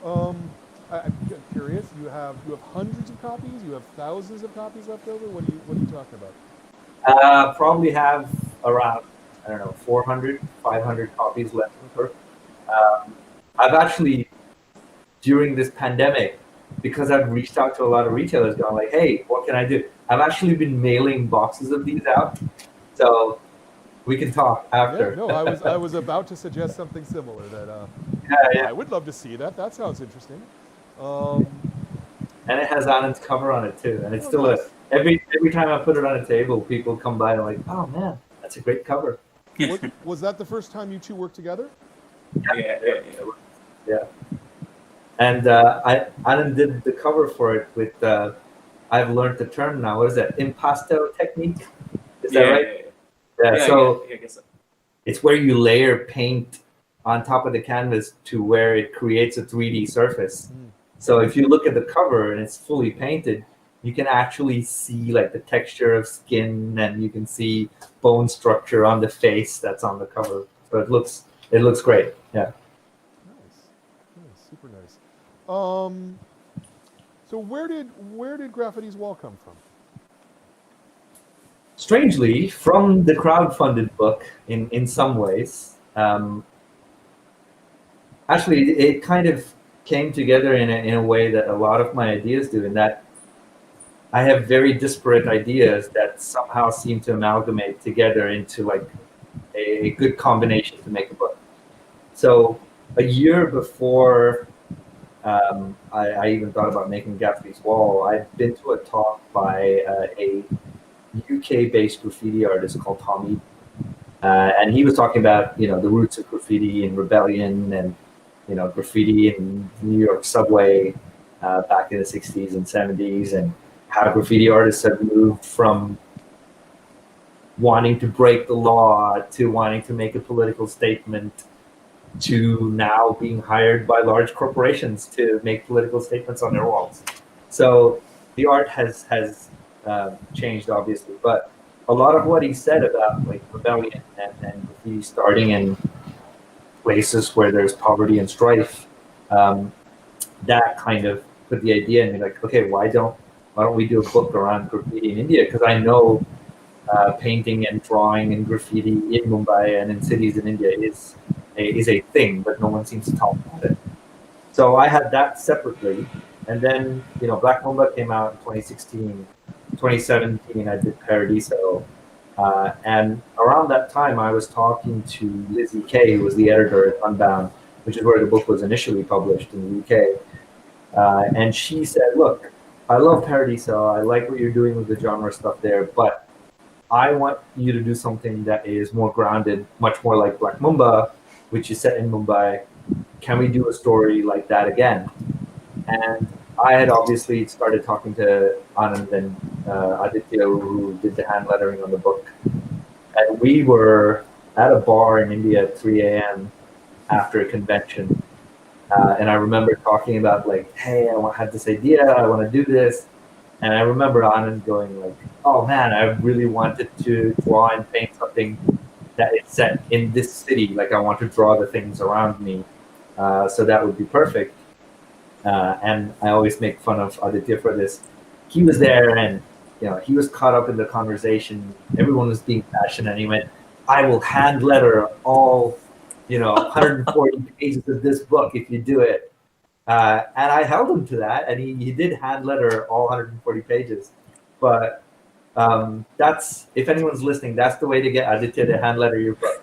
I'm curious. You have hundreds of copies. You have thousands of copies left over. What are you talking about? Probably have around 400, 500 copies left over. I've actually, during this pandemic, because I've reached out to a lot of retailers, going like, "Hey, what can I do?" I've actually been mailing boxes of these out, so we can talk after. Yeah, no, I was about to suggest something similar. That yeah. I would love to see that. That sounds interesting. And it has Anand's cover on it too, and it's still nice. Every time I put it on a table, people come by and like, "Oh man, that's a great cover." Was that the first time you two worked together? Yeah. And Anand did the cover for it with I've learned the term now. What is that? Impasto technique? Is that right? Yeah. So I guess so. It's where you layer paint on top of the canvas to where it creates a 3D surface. So if you look at the cover and it's fully painted, you can actually see like the texture of skin, and you can see bone structure on the face that's on the cover. So it looks great. Yeah. Nice, super nice. So where did GRAFITY'S WALL come from? Strangely, from the crowdfunded book in some ways. Actually, it kind of came together in a way that a lot of my ideas do, in that I have very disparate ideas that somehow seem to amalgamate together into like a good combination to make a book. So a year before I even thought about making GRAFITY'S WALL, I'd been to a talk by a UK-based graffiti artist called Tommy, and he was talking about the roots of graffiti and rebellion, and graffiti in New York subway back in the 60s and 70s, and how graffiti artists have moved from wanting to break the law to wanting to make a political statement to now being hired by large corporations to make political statements on their walls. So the art has changed, obviously, but a lot of what he said about like rebellion and graffiti starting in places where there's poverty and strife, that kind of put the idea in me, like, okay, why don't we do a book around graffiti in India? Because I know painting and drawing and graffiti in Mumbai and in cities in India is a thing, but no one seems to talk about it. So I had that separately, and then Black Mamba came out in 2016. 2017, I did Paradiso, and around that time, I was talking to Lizzie Kay, who was the editor at Unbound, which is where the book was initially published in the UK. And she said, "Look, I love Paradiso. I like what you're doing with the genre stuff there, but I want you to do something that is more grounded, much more like Black Mamba, which is set in Mumbai. Can we do a story like that again?" And I had obviously started talking to Anand and Aditya, who did the hand lettering on the book. And we were at a bar in India at 3 a.m. after a convention. And I remember talking about like, hey, I had this idea, I want to do this. And I remember Anand going like, "Oh man, I really wanted to draw and paint something that is set in this city. Like I want to draw the things around me, so that would be perfect." And I always make fun of Aditya for this. He was there, and he was caught up in the conversation. Everyone was being passionate, and he went, "I will hand letter all, 140 pages of this book if you do it." And I held him to that, and he did hand letter all 140 pages. But that's, if anyone's listening, that's the way to get Aditya to hand letter your book.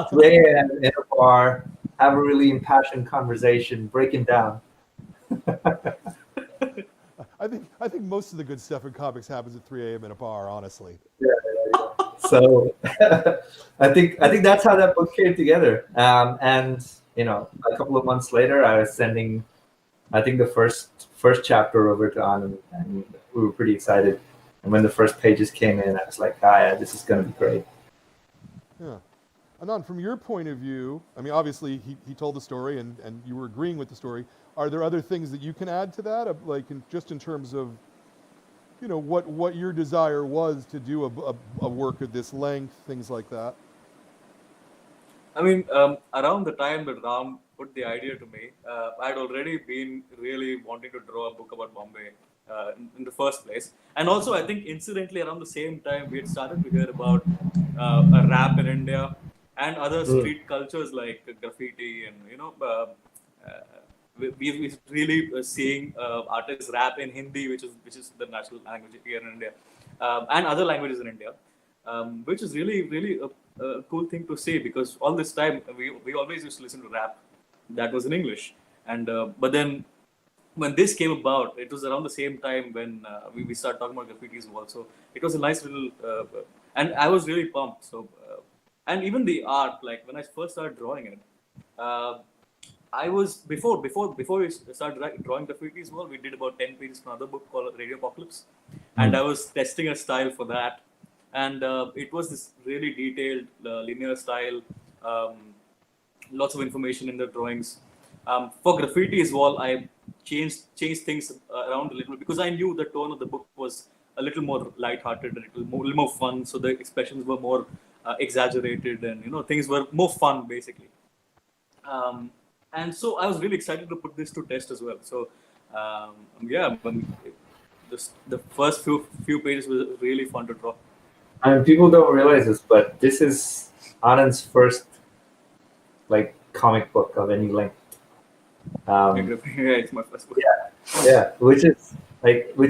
3 a.m. in a bar, have a really impassioned conversation, break him down. I think most of the good stuff in comics happens at 3 a.m. in a bar, honestly. Yeah. So I think that's how that book came together. And a couple of months later, I was sending, I think, the first chapter over to Anand, and we were pretty excited. And when the first pages came in, I was like, yeah, this is going to be great. Yeah. Anand, from your point of view, I mean, obviously he told the story and you were agreeing with the story. Are there other things that you can add to that, like just in terms of, what your desire was to do a work of this length, things like that? I mean, around the time that Ram put the idea to me, I'd already been really wanting to draw a book about Bombay in the first place. And also, I think incidentally, around the same time, we had started to hear about a rap in India and other street cultures like graffiti, and we really seeing artists rap in Hindi, which is the national language here in India, and other languages in India, which is really a cool thing to see, because all this time we always used to listen to rap that was in English, and but then when this came about, it was around the same time when we started talking about Graffiti's Wall. So it was a nice little, and I was really pumped. So and even the art, like when I first started drawing it. I was before we started drawing Graffiti's Wall, we did about 10 pages for another book called Radio Apocalypse, and I was testing a style for that, and it was this really detailed linear style, lots of information in the drawings. For Graffiti's Wall, I changed things around a little, because I knew the tone of the book was a little more lighthearted and a little more fun, so the expressions were more exaggerated, and things were more fun basically. And so I was really excited to put this to test as well. So the first few pages was really fun to draw. I mean, people don't realize this, but this is Anand's first comic book of any length. It's my first book. Yeah, which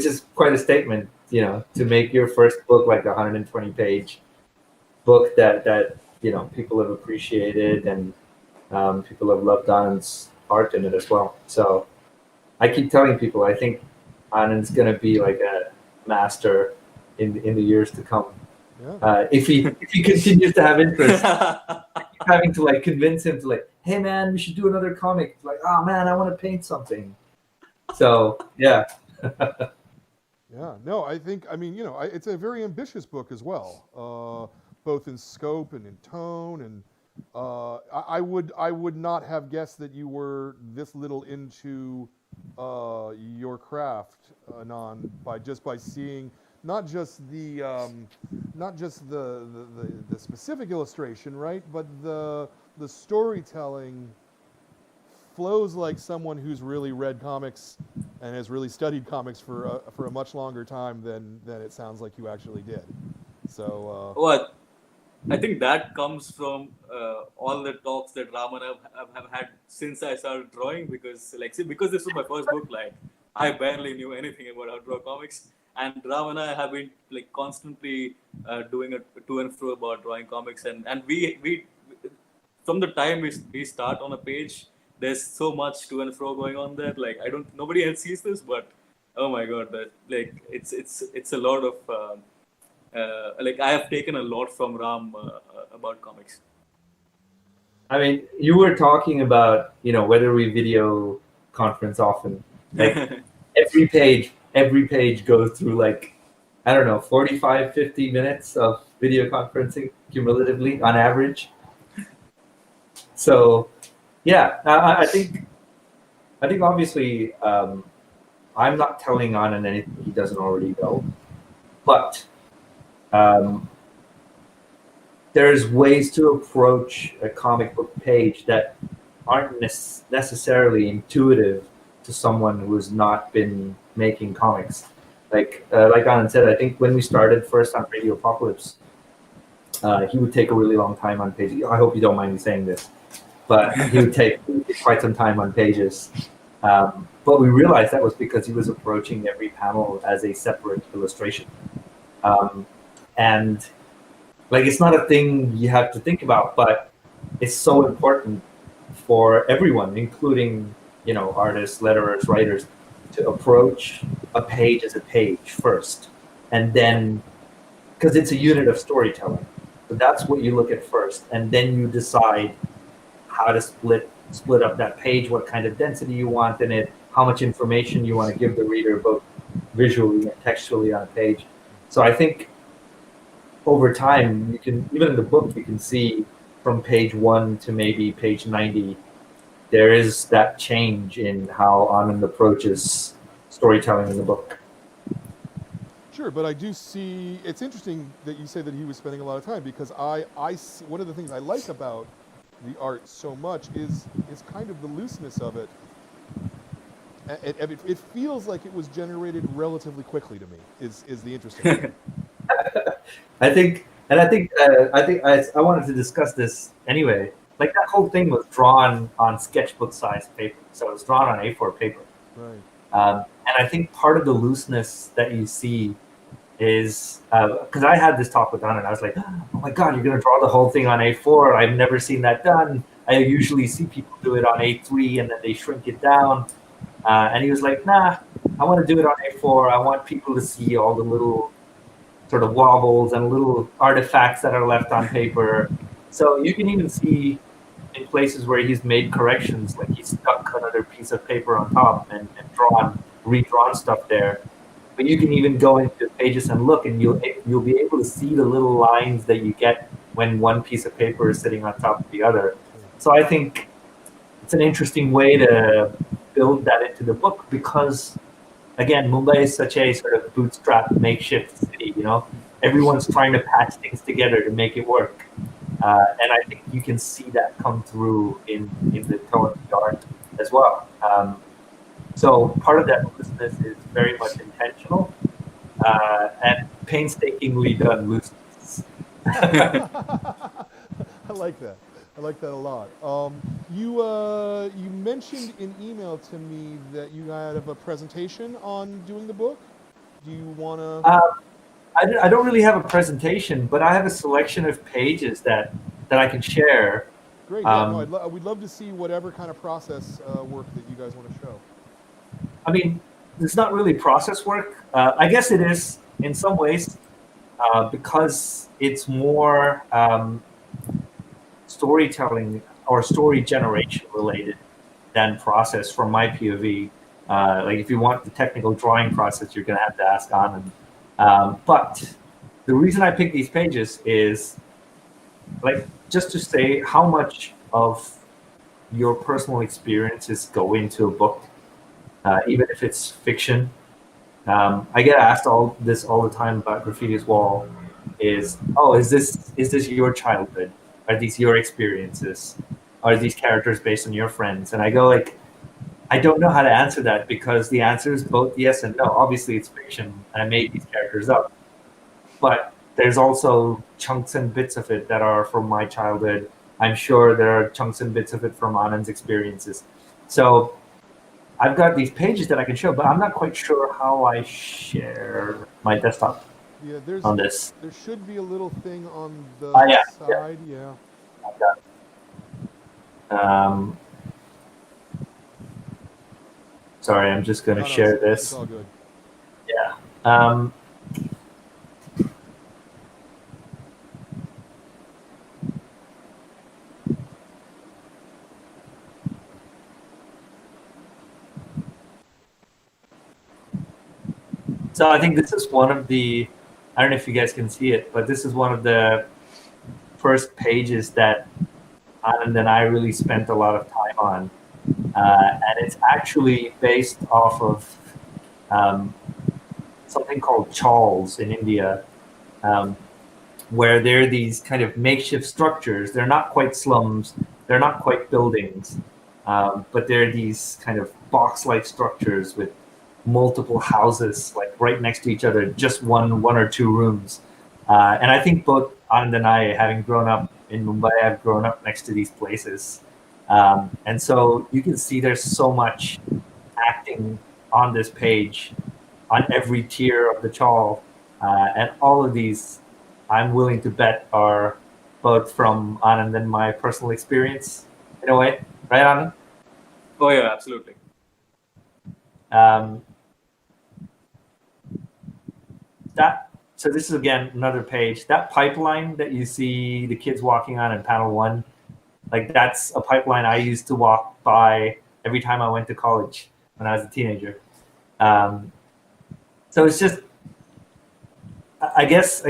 is quite a statement, to make your first book like a 120-page book that people have appreciated, and people have loved Anand's art in it as well. So I keep telling people, I think Anand's going to be like a master in the years to come. Yeah. If he continues to have interest, having to convince him to hey man, we should do another comic. Oh man, I want to paint something. So yeah. Yeah. No, I think it's a very ambitious book as well, both in scope and in tone, and I would not have guessed that you were this little into your craft, Anand, by seeing not just the specific illustration, right, but the storytelling flows like someone who's really read comics and has really studied comics for a much longer time than it sounds like you actually did. So I think that comes from all the talks that Ram and I have had since I started drawing, because this was my first book, I barely knew anything about how to draw comics, and Ram and I have been constantly doing a to and fro about drawing comics, and we from the time we start on a page, there's so much to and fro going on there. Nobody else sees this, but oh my god, that it's a lot of. I have taken a lot from Ram about comics. I mean, you were talking about whether we video conference often. every page goes through 45, 50 minutes of video conferencing cumulatively on average. So yeah, I think obviously I'm not telling Anand anything he doesn't already know, but there's ways to approach a comic book page that aren't necessarily intuitive to someone who has not been making comics. Like Anand said, I think when we started first on Radio Apocalypse, he would take a really long time on pages. I hope you don't mind me saying this, but he would take quite some time on pages. But we realized that was because he was approaching every panel as a separate illustration. And like, it's not a thing you have to think about, but it's so important for everyone, including, you know, artists, letterers, writers, to approach a page as a page first. And then, because it's a unit of storytelling. So that's what you look at first. And then you decide how to split up that page, what kind of density you want in it, how much information you want to give the reader, both visually and textually on a page. So I think over time, you can, even in the book, you can see from page 1 to maybe page 90, there is that change in how Anand approaches storytelling in the book. Sure, but I do see, it's interesting that you say that he was spending a lot of time, because I see, one of the things I like about the art so much is kind of the looseness of it. It feels like it was generated relatively quickly to me, is the interesting thing. I wanted to discuss this anyway. Like, that whole thing was drawn on sketchbook size paper, so it was drawn on A4 paper. Right. And I think part of the looseness that you see is because I had this talk with Anand, and I was like, "Oh my God, you're going to draw the whole thing on A4? I've never seen that done. I usually see people do it on A3 and then they shrink it down." And he was like, "Nah, I want to do it on A4. I want people to see all the little sort of wobbles and little artifacts that are left on paper." So you can even see in places where he's made corrections, like he's stuck another piece of paper on top and redrawn stuff there. But you can even go into pages and look, and you'll be able to see the little lines that you get when one piece of paper is sitting on top of the other. So I think it's an interesting way to build that into the book, because again, Mumbai is such a sort of bootstrap makeshift city, you know, everyone's trying to patch things together to make it work. And I think you can see that come through in the tone of the art as well. So part of that looseness is very much intentional and painstakingly done looseness. I like that. I like that a lot. You mentioned in email to me that you have a presentation on doing the book. Do you want to? I don't really have a presentation, but I have a selection of pages that I can share. Great. Yeah, no, we'd love to see whatever kind of process work that you guys want to show. I mean, it's not really process work. I guess it is in some ways, because it's more storytelling or story generation related than process from my POV. Like, if you want the technical drawing process, you're going to have to ask Anand. But the reason I picked these pages is, like, just to say how much of your personal experiences go into a book, even if it's fiction. I get asked all the time about Graffiti's Wall. Is this your childhood? Are these your experiences? Are these characters based on your friends? And I go, like, I don't know how to answer that, because the answer is both yes and no. Obviously, it's fiction, and I made these characters up. But there's also chunks and bits of it that are from my childhood. I'm sure there are chunks and bits of it from Anand's experiences. So I've got these pages that I can show, but I'm not quite sure how I share my desktop on this. There should be a little thing on the side. Yeah. I've got it. Sorry, I'm just going to share this. It's all good. Yeah. So I think this is one of the, I don't know if you guys can see it, but this is one of the first pages that Anand and I really spent a lot of time on. And it's actually based off of um, something called chawls in India, where they're these kind of makeshift structures. They're not quite slums, they're not quite buildings, but they're these kind of box-like structures with multiple houses like right next to each other, just one or two rooms. And I think both Anand and I, having grown up in Mumbai, have grown up next to these places. And so you can see there's so much acting on this page, on every tier of the chawl. And all of these, I'm willing to bet, are both from Anand and my personal experience, in a way. Right, Anand? Oh yeah, absolutely. So this is, again, another page. That pipeline that you see the kids walking on in panel 1, like that's a pipeline I used to walk by every time I went to college when I was a teenager. So it's just, I guess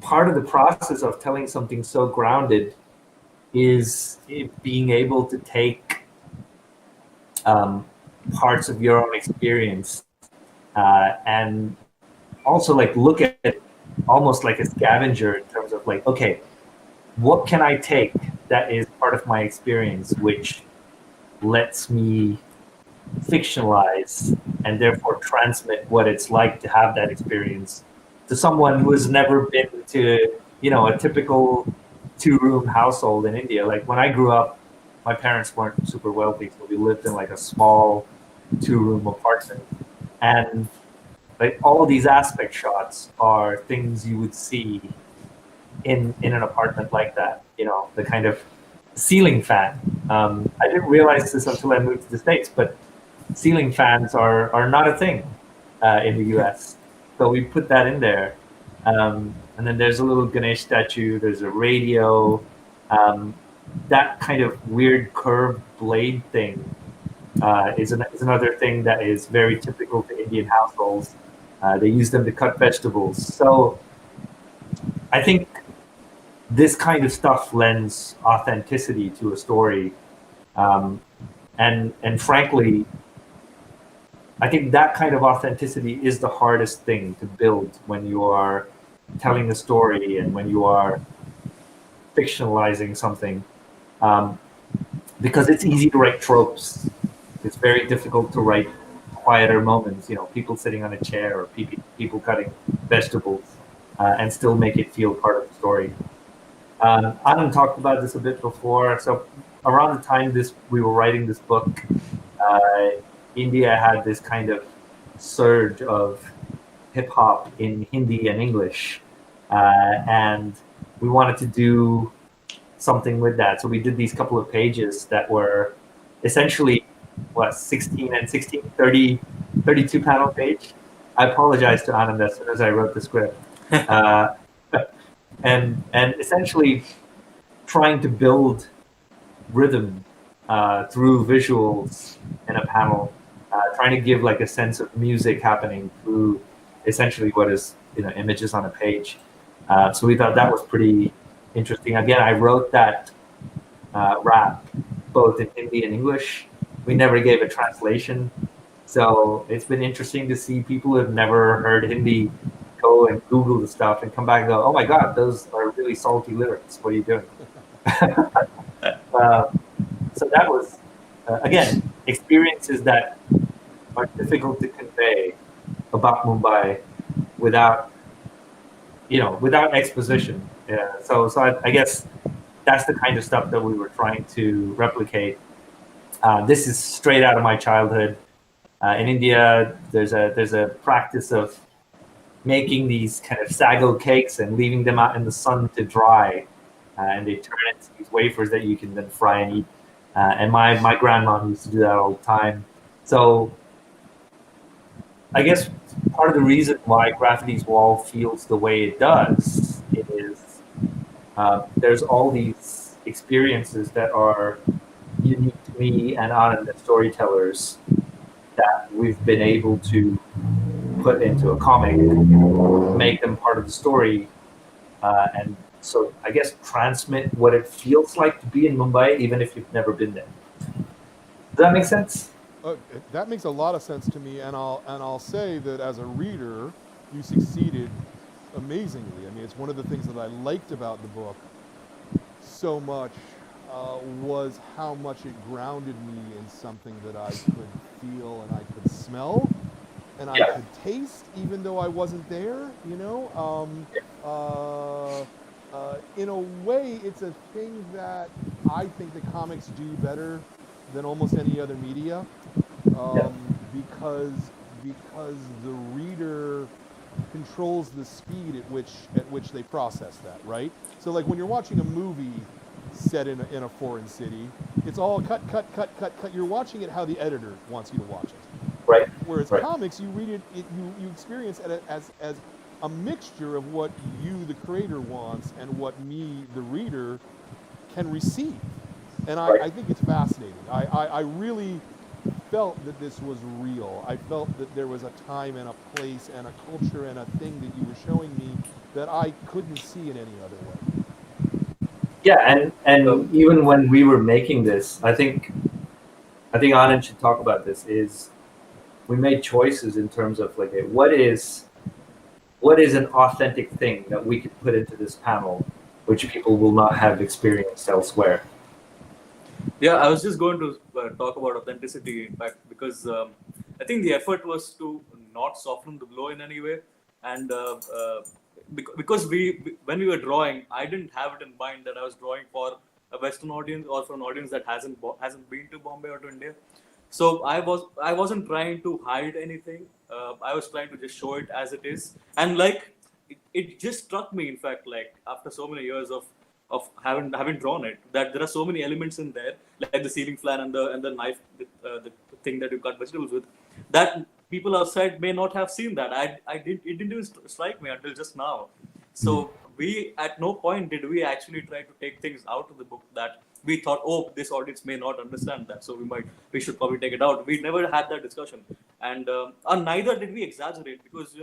part of the process of telling something so grounded is being able to take parts of your own experience and also like look at it almost like a scavenger in terms of like, okay, what can I take that is part of my experience, which lets me fictionalize and therefore transmit what it's like to have that experience to someone who has never been to, a typical 2-room household in India. Like when I grew up, my parents weren't super wealthy, so we lived in like a small 2-room apartment. And like all these aspect shots are things you would see in an apartment like that, the kind of ceiling fan. I didn't realize this until I moved to the States, but ceiling fans are not a thing in the US. So we put that in there. And then there's a little Ganesh statue, there's a radio, that kind of weird curved blade thing is another thing that is very typical to Indian households. They use them to cut vegetables. So I think this kind of stuff lends authenticity to a story. And frankly, I think that kind of authenticity is the hardest thing to build when you are telling a story and when you are fictionalizing something. Because it's easy to write tropes. It's very difficult to write quieter moments, people sitting on a chair or people cutting vegetables, and still make it feel part of the story. Anand talked about this a bit before. So around the time we were writing this book, India had this kind of surge of hip hop in Hindi and English, and we wanted to do something with that. So we did these couple of pages that were essentially 16 and 16, 32 panel page. I apologize to Anand as soon as I wrote the script. And essentially trying to build rhythm through visuals in a panel, trying to give like a sense of music happening through essentially what is images on a page. So we thought that was pretty interesting. Again, I wrote that rap both in Hindi and English. We never gave a translation. So it's been interesting to see people who have never heard Hindi go and Google the stuff and come back and go, oh my God, those are really salty lyrics. What are you doing? So that was, again, experiences that are difficult to convey about Mumbai without exposition. So I guess that's the kind of stuff that we were trying to replicate. This is straight out of my childhood. In India, there's a practice of making these kind of sago cakes and leaving them out in the sun to dry, and they turn into these wafers that you can then fry and eat. And my grandma used to do that all the time. So I guess part of the reason why GRAFITY'S WALL feels the way it does is there's all these experiences that are unique to me and Anand as storytellers that we've been able to put into a comic, make them part of the story, and so I guess transmit what it feels like to be in Mumbai, even if you've never been there. Does that make sense? That makes a lot of sense to me, and I'll say that as a reader, you succeeded amazingly. I mean, it's one of the things that I liked about the book so much was how much it grounded me in something that I could feel and I could smell and I could taste, even though I wasn't there. You know, in a way, it's a thing that I think the comics do better than almost any other media, because the reader controls the speed at which they process that, right? So like when you're watching a movie set in a foreign city, it's all cut. You're watching it how the editor wants you to watch it. Right. Whereas comics, you read it, you experience it as a mixture of what you, the creator, wants and what me, the reader, can receive. And I think it's fascinating. I really felt that this was real. I felt that there was a time and a place and a culture and a thing that you were showing me that I couldn't see in any other way. Yeah, and even when we were making this, I think Anand should talk about this, is we made choices in terms of like what is an authentic thing that we could put into this panel which people will not have experienced elsewhere. Yeah, I was just going to talk about authenticity, in fact, because I think the effort was to not soften the blow in any way, and because when we were drawing, I didn't have it in mind that I was drawing for a Western audience or for an audience that hasn't been to Bombay or to India. So I wasn't trying to hide anything. I was trying to just show it as it is, and like it just struck me, in fact, like after so many years of having drawn it, that there are so many elements in there, like the ceiling fan and the knife, the thing that you cut vegetables with, that people outside may not have seen that. It didn't even strike me until just now. So we, at no point did we actually try to take things out of the book that we thought, oh, this audience may not understand that, so we should probably take it out. We never had that discussion, and neither did we exaggerate, because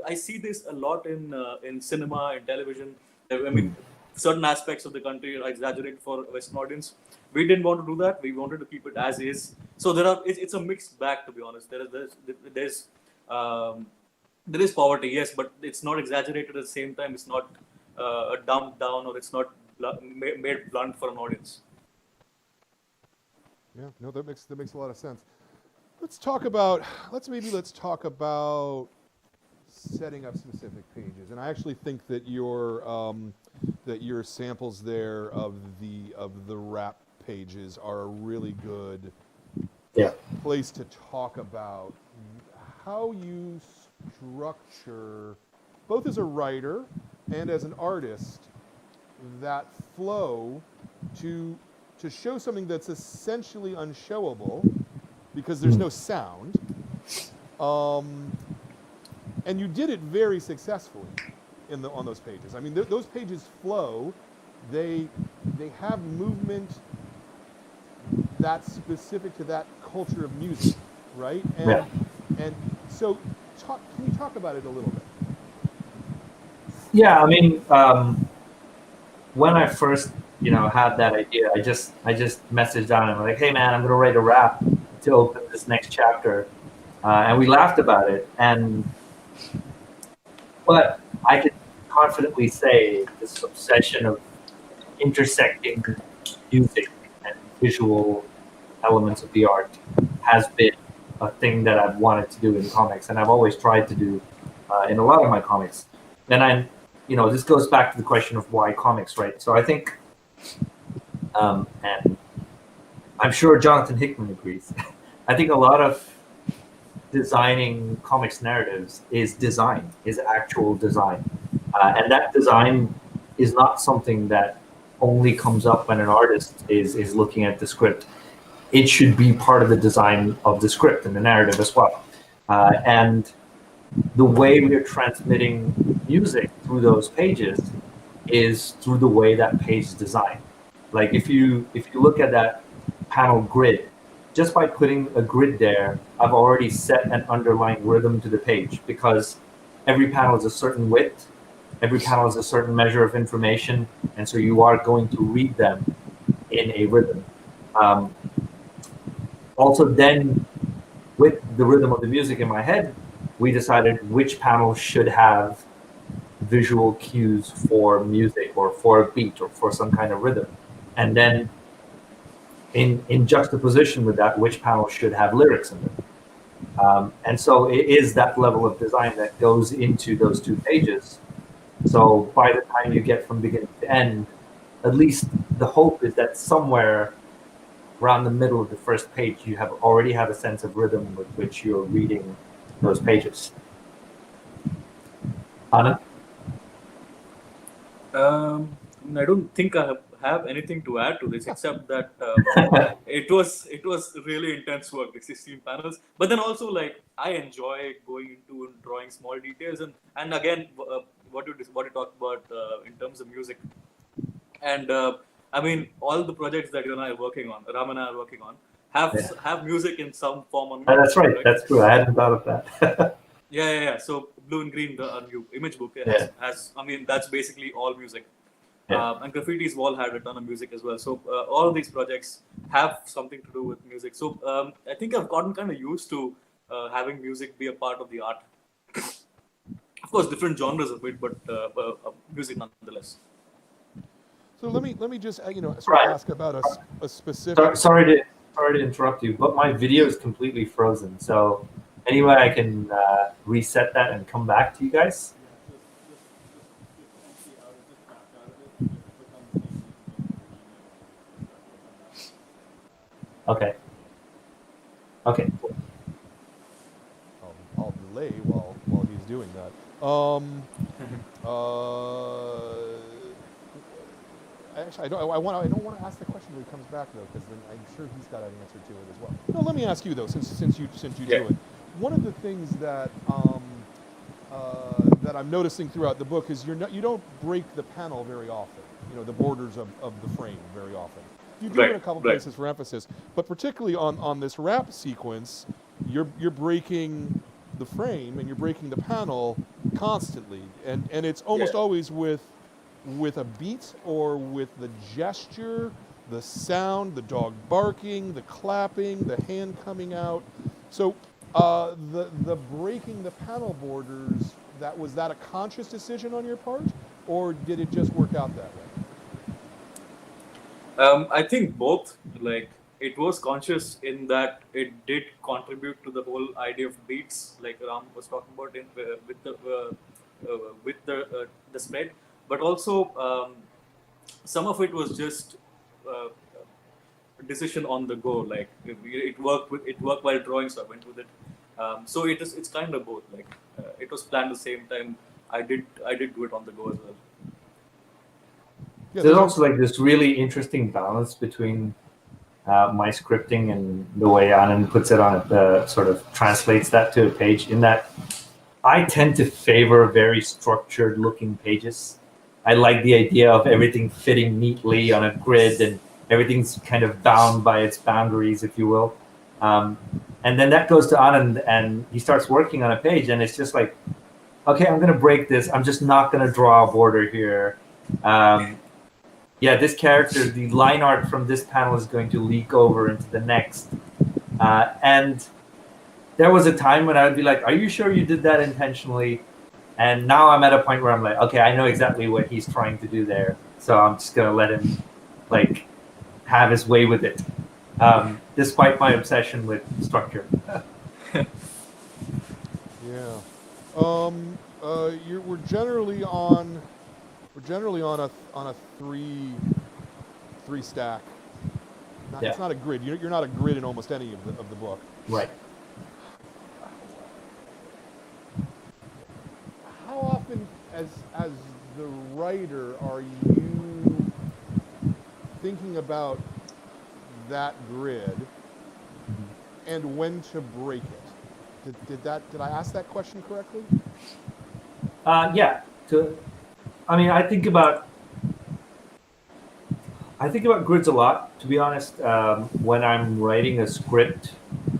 I see this a lot in cinema and television. I mean, certain aspects of the country are exaggerated for a Western audience. We didn't want to do that. We wanted to keep it as is. So it's a mixed bag, to be honest. There is poverty, yes, but it's not exaggerated at the same time. It's not dumbed down, or it's not made blunt for an audience. Yeah, no, that makes a lot of sense. Let's talk about setting up specific pages, and I actually think that your samples there of the wrap pages are a really good place to talk about how you structure, both as a writer and as an artist, that flow to show something that's essentially unshowable because there's no sound. And you did it very successfully on those pages. I mean, those pages flow. They have movement that's specific to that culture of music, right? And so, can you talk about it a little bit? Yeah, I mean, when I first had that idea, I just messaged on him like, hey man, I'm gonna write a rap to open this next chapter, and we laughed about it. But I can confidently say this obsession of intersecting music and visual elements of the art has been a thing that I've wanted to do in comics, and I've always tried to do in a lot of my comics. And this goes back to the question of why comics, right? So I think, and I'm sure Jonathan Hickman agrees, I think a lot of designing comics narratives is actual design. And that design is not something that only comes up when an artist is looking at the script. It should be part of the design of the script and the narrative as well. And the way we are transmitting music through those pages is through the way that page is designed. Like if you look at that panel grid, just by putting a grid there, I've already set an underlying rhythm to the page, because every panel is a certain width, every panel is a certain measure of information, and so you are going to read them in a rhythm. also then, with the rhythm of the music in my head, we decided which panel should have visual cues for music or for a beat or for some kind of rhythm. And then in juxtaposition with that, which panel should have lyrics in it. And so it is that level of design that goes into those 2 pages. So by the time you get from beginning to end, at least the hope is that somewhere around the middle of the first page, you already have a sense of rhythm with which you're reading those pages. Anand? I don't think I have anything to add to this except that it was really intense work, the 16 panels. But then also, like, I enjoy going into and drawing small details, and again, what you talked about in terms of music, and I mean, all the projects that you and I are working on, Ram and I are working on, have music in some form on. That's right. That's true. I hadn't thought of that. Yeah. So Blue and Green, the new image book, has I mean, that's basically all music. And Graffiti's Wall had a ton of music as well. So all these projects have something to do with music. So I think I've gotten kind of used to having music be a part of the art. Of course, different genres of it, but music nonetheless. So let me just sort of ask about a specific. Sorry to interrupt you, but my video is completely frozen. So any way I can reset that and come back to you guys? Okay. Okay. I'll delay while he's doing that. Actually, I don't want to ask the question when he comes back though, because then I'm sure he's got an answer to it as well. No, let me ask you though, since you do it. One of the things that that I'm noticing throughout the book is you don't break the panel very often. The borders of the frame very often. You do it in a couple places for emphasis, but particularly on this rap sequence, you're breaking the frame and you're breaking the panel constantly, and it's almost always with a beat or with the gesture, the sound, the dog barking, the clapping, the hand coming out. So the breaking the panel borders, was that a conscious decision on your part, or did it just work out that way? I think both. Like, it was conscious in that it did contribute to the whole idea of beats, like Ram was talking about with the spread. But also, some of it was just a decision on the go. Like, it worked while drawing, so I went with it. So it's kind of both. Like, it was planned at the same time. I did do it on the go as well. Yeah, there's also like this really interesting balance between my scripting and the way Anand puts it on it, sort of translates that to a page, in that I tend to favor very structured looking pages. I like the idea of everything fitting neatly on a grid and everything's kind of bound by its boundaries, if you will. And then that goes to Anand and he starts working on a page and it's just like, okay, I'm going to break this. I'm just not going to draw a border here. This character, the line art from this panel is going to leak over into the next. And there was a time when I would be like, are you sure you did that intentionally? And now I'm at a point where I'm like, okay, I know exactly what he's trying to do there. So I'm just going to let him like have his way with it, despite my obsession with structure. We're generally on a three stack. It's not a grid. You're not a grid in almost any of the book. Right. How often, as the writer, are you thinking about that grid and when to break it? Did I ask that question correctly? Yeah. I think about grids a lot, to be honest. When I'm writing a script,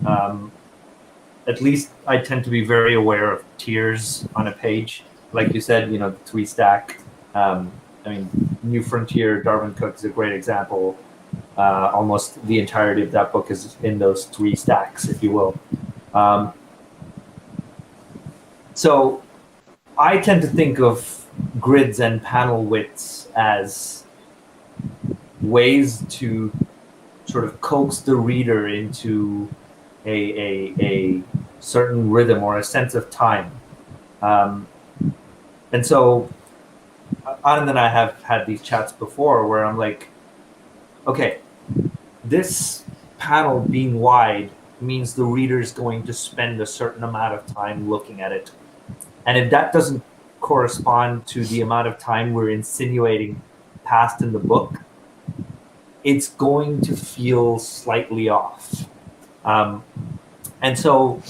at least I tend to be very aware of tiers on a page. Like you said, the three stack. New Frontier, Darwin Cook is a great example. Almost the entirety of that book is in those 3 stacks, if you will. So I tend to think of grids and panel widths as ways to sort of coax the reader into a certain rhythm or a sense of time. And so Anand and I have had these chats before where I'm like, okay, this panel being wide means the reader's going to spend a certain amount of time looking at it. And if that doesn't correspond to the amount of time we're insinuating passed in the book, it's going to feel slightly off. And so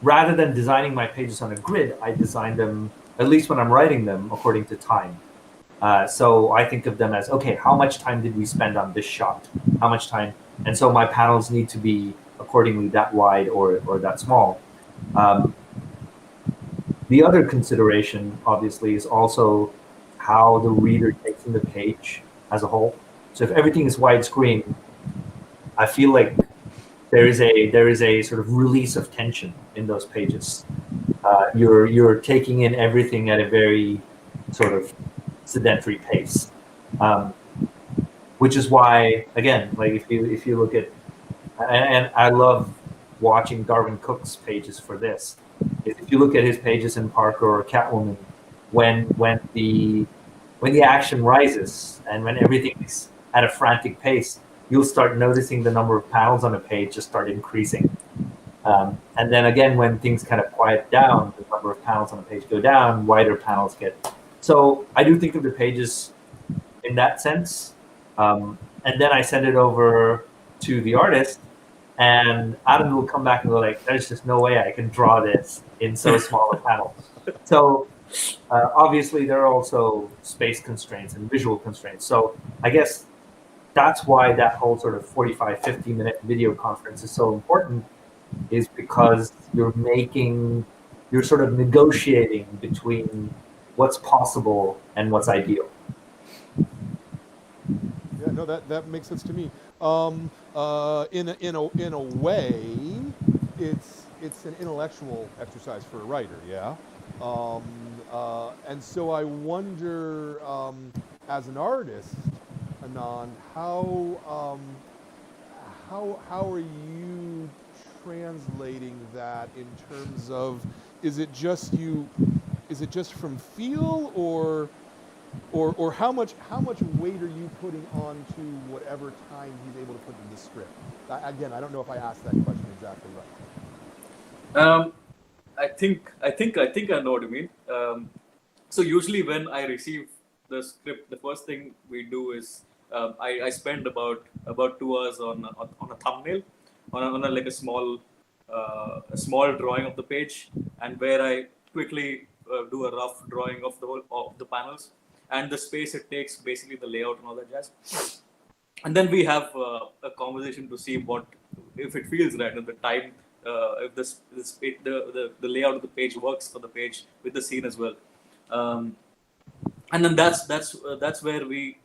rather than designing my pages on a grid, I design them, at least when I'm writing them, according to time. So I think of them as, okay, how much time did we spend on this shot? How much time? And so my panels need to be accordingly that wide or that small. The other consideration, obviously, is also how the reader takes in the page as a whole. So if everything is widescreen, I feel like there is a sort of release of tension in those pages. You're taking in everything at a very sort of sedentary pace, which is why, again, like if you look at, and I love watching Darwin Cook's pages for this. If you look at his pages in Parker or Catwoman, when the action rises and when everything's at a frantic pace, you'll start noticing the number of panels on a page just start increasing. And then again, when things kind of quiet down, the number of panels on a page go down, wider panels get. So I do think of the pages in that sense. And then I send it over to the artist, and Adam will come back and go like, there's just no way I can draw this in so small a panel. So obviously there are also space constraints and visual constraints. So I guess that's why that whole sort of 45, 50-minute video conference is so important, is because you're sort of negotiating between what's possible and what's ideal. Yeah, no, that makes sense to me. In a way, it's an intellectual exercise for a writer, yeah. And so I wonder, as an artist, Anand, how are you translating that in terms of, is it just from feel, or how much weight are you putting onto whatever time he's able to put in the script? Again, I don't know if I asked that question exactly right. I think I know what you mean. So usually when I receive the script, the first thing we do is I spend about 2 hours on a thumbnail, on a like a small drawing of the page, and where I quickly do a rough drawing of the panels and the space it takes, basically the layout and all that jazz. And then we have a conversation to see if it feels right at the time, if the layout of the page works for the page with the scene as well. And then that's where we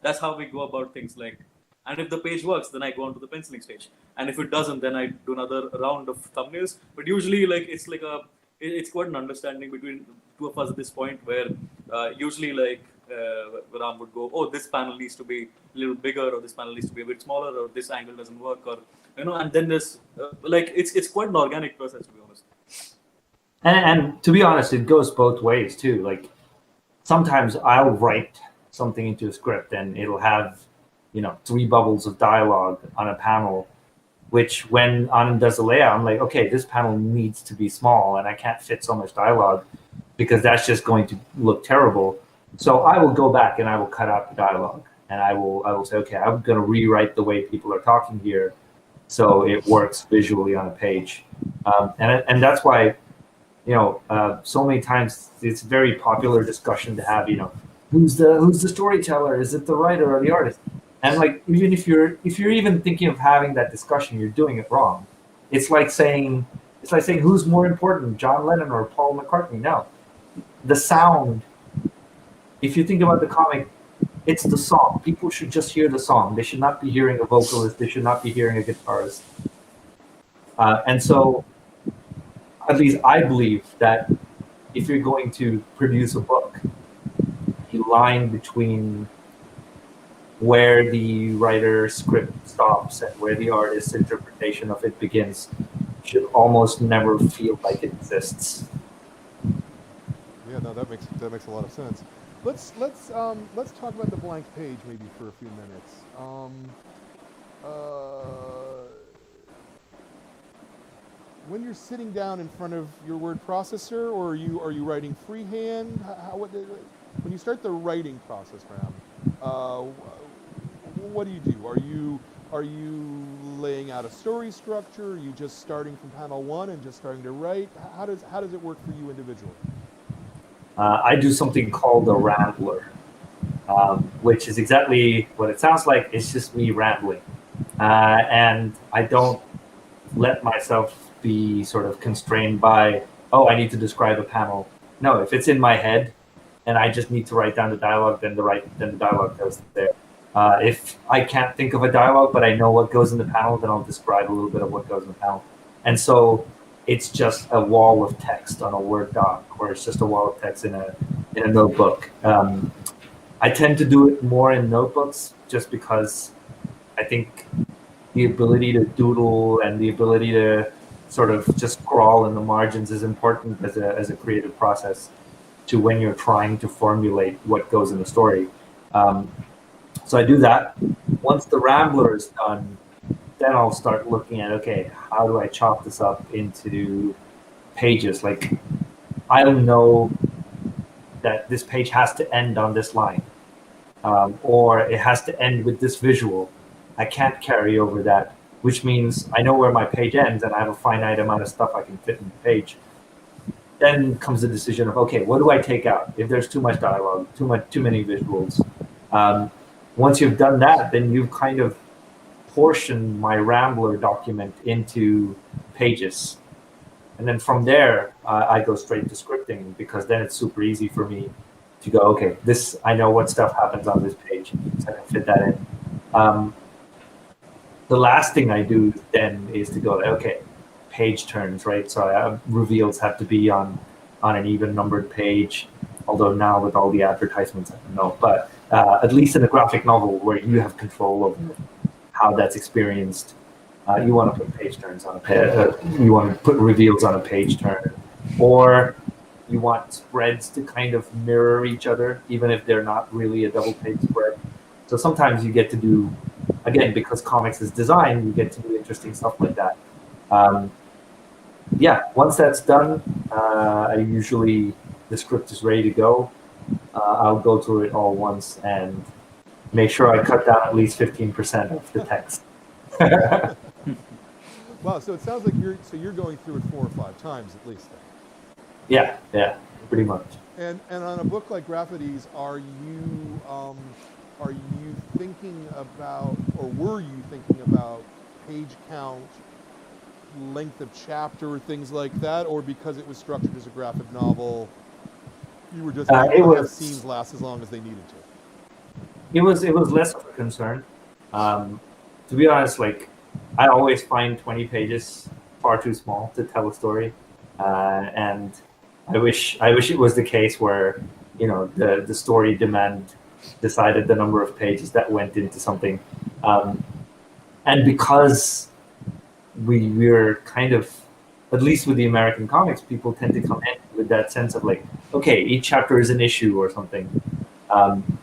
that's how we go about things. Like, and if the page works, then I go on to the penciling stage, and if it doesn't, then I do another round of thumbnails. But usually, like, it's quite an understanding between two of us at this point, where usually like Ram would go, oh, this panel needs to be a little bigger, or this panel needs to be a bit smaller, or this angle doesn't work, or and then there's like it's quite an organic process, to be honest. And to be honest, it goes both ways too. Like, sometimes I'll write something into a script and it'll have 3 bubbles of dialogue on a panel, which when Anand does the layout, I'm like, okay, this panel needs to be small and I can't fit so much dialogue because that's just going to look terrible. So I will go back and I will cut out the dialogue, and I will say, okay, I'm going to rewrite the way people are talking here so it works visually on a page. And that's why, so many times it's a very popular discussion to have, who's the storyteller? Is it the writer or the artist? And like, even if you're even thinking of having that discussion, you're doing it wrong. It's like saying who's more important, John Lennon or Paul McCartney? No, the sound. If you think about the comic, it's the song. People should just hear the song. They should not be hearing a vocalist. They should not be hearing a guitarist. And so, at least I believe that if you're going to produce a book, the line between where the writer's script stops and where the artist's interpretation of it begins should almost never feel like it exists. Yeah, no, that makes a lot of sense. Let's talk about the blank page maybe for a few minutes. When you're sitting down in front of your word processor, or are you writing freehand? When you start the writing process, Ram, what do you do? Are you laying out a story structure? Are you just starting from panel 1 and just starting to write? How does it work for you individually? I do something called a rambler, which is exactly what it sounds like. It's just me rambling, and I don't let myself be sort of constrained by, oh, I need to describe a panel. No, if it's in my head and I just need to write down the dialogue, then the dialogue goes there. If I can't think of a dialogue, but I know what goes in the panel, then I'll describe a little bit of what goes in the panel. And so it's just a wall of text on a Word doc, or it's just a wall of text in a notebook. I tend to do it more in notebooks just because I think the ability to doodle and the ability to sort of just scrawl in the margins is important as a creative process to when you're trying to formulate what goes in the story. So I do that. Once the rambler is done, then I'll start looking at, okay, how do I chop this up into pages? Like, I don't know that this page has to end on this line, or it has to end with this visual. I can't carry over that, which means I know where my page ends and I have a finite amount of stuff I can fit in the page. Then comes the decision of, okay, what do I take out? If there's too much dialogue, too many visuals. Once you've done that, then you've kind of portioned my Rambler document into pages. And then from there, I go straight to scripting, because then it's super easy for me to go, okay, I know what stuff happens on this page, so I can fit that in. The last thing I do then is to go, okay, page turns, right? So reveals have to be on an even numbered page, although now with all the advertisements, I don't know. But at least in a graphic novel where you have control over how that's experienced, you want to put page turns on a page, you want to put reveals on a page turn, or you want spreads to kind of mirror each other, even if they're not really a double page spread. So sometimes you get to do, again, because comics is design, you get to do interesting stuff like that. Yeah, once that's done, the script is ready to go. I'll go through it all once and make sure I cut down at least 15% of the text. Wow, so it sounds like you're going through it 4 or 5 times at least then. Yeah, pretty much. And on a book like GRAFITY'S, are you thinking about, or were you thinking about page count, length of chapter, things like that, or because it was structured as a graphic novel, you were just going to have scenes last as long as they needed to? It was less of a concern. To be honest, like, I always find 20 pages far too small to tell a story, and I wish it was the case where, you know, the story demand decided the number of pages that went into something, and because we're kind of, at least with the American comics, people tend to come in with that sense of like, okay, each chapter is an issue or something.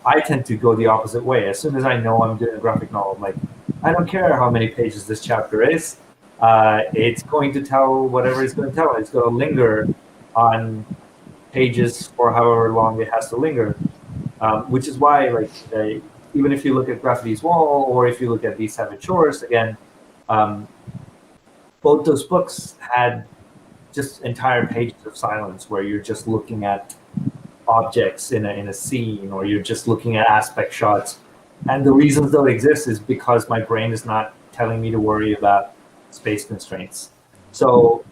I tend to go the opposite way. As soon as I know I'm doing a graphic novel, I'm like, I don't care how many pages this chapter is. It's going to tell whatever it's going to tell. It's going to linger on pages for however long it has to linger. Which is why, like, even if you look at GRAFITY'S WALL, or if you look at These Savage Shores, again, both those books had just entire pages of silence where you're just looking at objects in a scene, or you're just looking at aspect shots. And the reasons they'll exist is because my brain is not telling me to worry about space constraints. So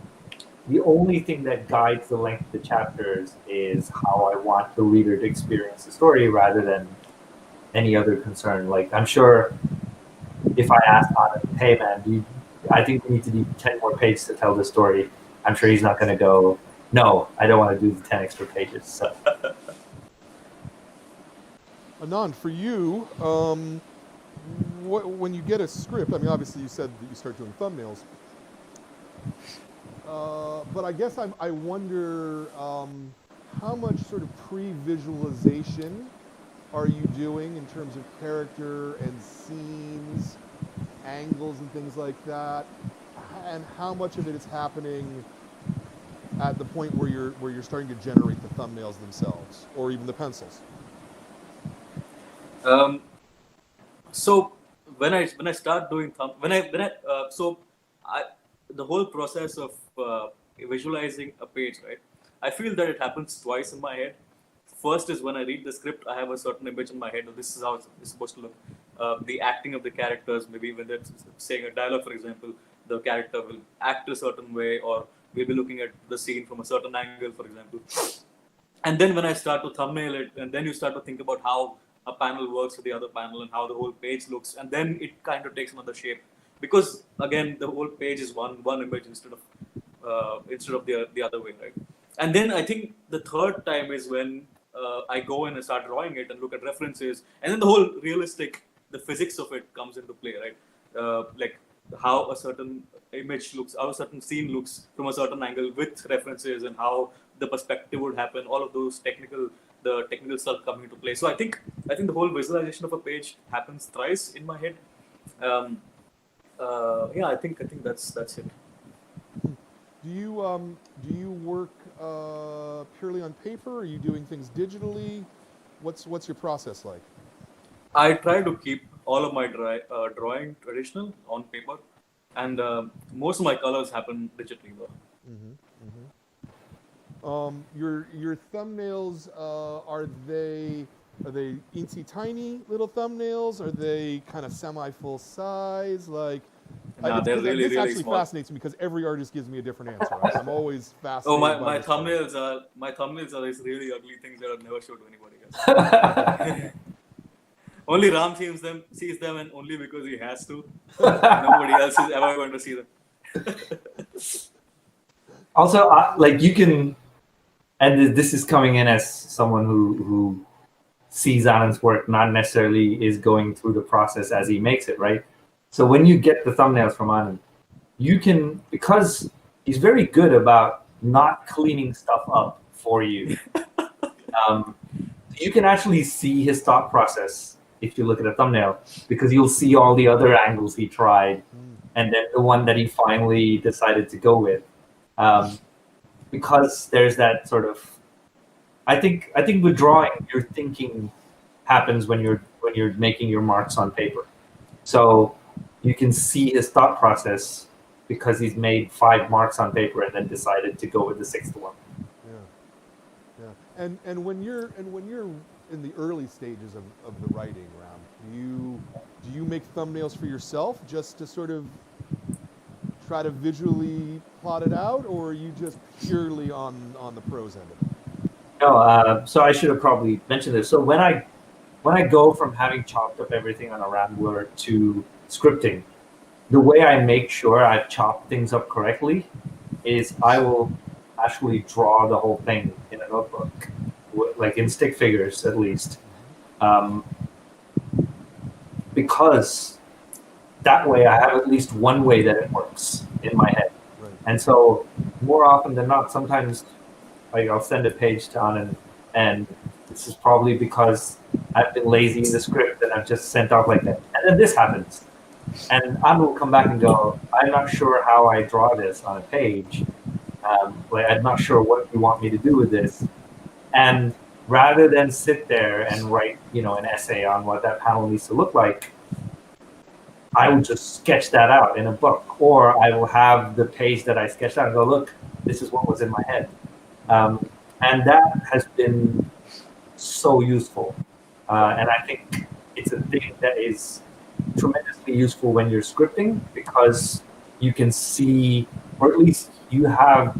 the only thing that guides the length of the chapters is how I want the reader to experience the story, rather than any other concern. Like, I'm sure if I asked Anand, hey man, I think we need to do 10 more pages to tell the story, I'm sure he's not going to go, no, I don't want to do the 10 extra pages. So. Anand, for you, when you get a script, I mean, obviously you said that you start doing thumbnails, but I guess I wonder how much sort of pre-visualization are you doing in terms of character and scenes, angles and things like that, and how much of it is happening at the point where you're starting to generate the thumbnails themselves, or even the pencils? So when I start doing the whole process of visualizing a page, right? I feel that it happens twice in my head. First is when I read the script, I have a certain image in my head of this is how it's supposed to look. The acting of the characters, maybe when they're saying a dialogue, for example, the character will act a certain way, or we'll be looking at the scene from a certain angle, for example. And then when I start to thumbnail it, and then you start to think about how a panel works with the other panel and how the whole page looks, and then it kind of takes another shape. Because again, the whole page is one image instead of the other way, right? And then I think the third time is when I go in and start drawing it and look at references, and then the whole the physics of it comes into play, right? Like how a certain image looks, how a certain scene looks from a certain angle with references, and how the perspective would happen. All of those technical stuff coming into play. So I think the whole visualization of a page happens thrice in my head. Yeah, I think that's it. Do you work purely on paper? Are you doing things digitally? What's your process like? I try to keep all of my drawing traditional on paper, and most of my colors happen digitally though. Your thumbnails, are they teensy tiny little thumbnails? Are they kind of semi full size? Like, No, they're really this actually small. fascinates me because every artist gives me a different answer. I'm always fascinated. Oh, by my this thumbnails are these really ugly things that I've never showed to anybody else. Only Ram sees them, and only because he has to. Nobody else is ever going to see them. Also, like, you can, and this is coming in as someone who sees Anand's work, not necessarily is going through the process as he makes it, right? So when you get the thumbnails from Anand, you can, because he's very good about not cleaning stuff up for you. You can actually see his thought process if you look at a thumbnail, because you'll see all the other angles he tried, and then the one that he finally decided to go with. Because there's that sort of, I think with drawing, your thinking happens when you're making your marks on paper. So you can see his thought process because he's made 5 marks on paper and then decided to go with the 6th one. Yeah. And when you're in the early stages of the writing, Ram, do you make thumbnails for yourself just to sort of try to visually plot it out, or are you just purely on the prose end of it? No, so I should have probably mentioned this. So when I go from having chopped up everything on a Rambler to scripting, the way I make sure I've chopped things up correctly is I will actually draw the whole thing in a notebook, like in stick figures at least, because that way I have at least one way that it works in my head. Right. And so more often than not, sometimes like I'll send a page to Anand, and this is probably because I've been lazy in the script and I've just sent off like that. And then this happens. And Anand will come back and go, I'm not sure how I draw this on a page. Like, I'm not sure what you want me to do with this. And rather than sit there and write, an essay on what that panel needs to look like, I will just sketch that out in a book, or I will have the page that I sketched out and go, look, this is what was in my head. And that has been so useful. And I think it's a thing that is tremendously useful when you're scripting, because you can see, or at least you have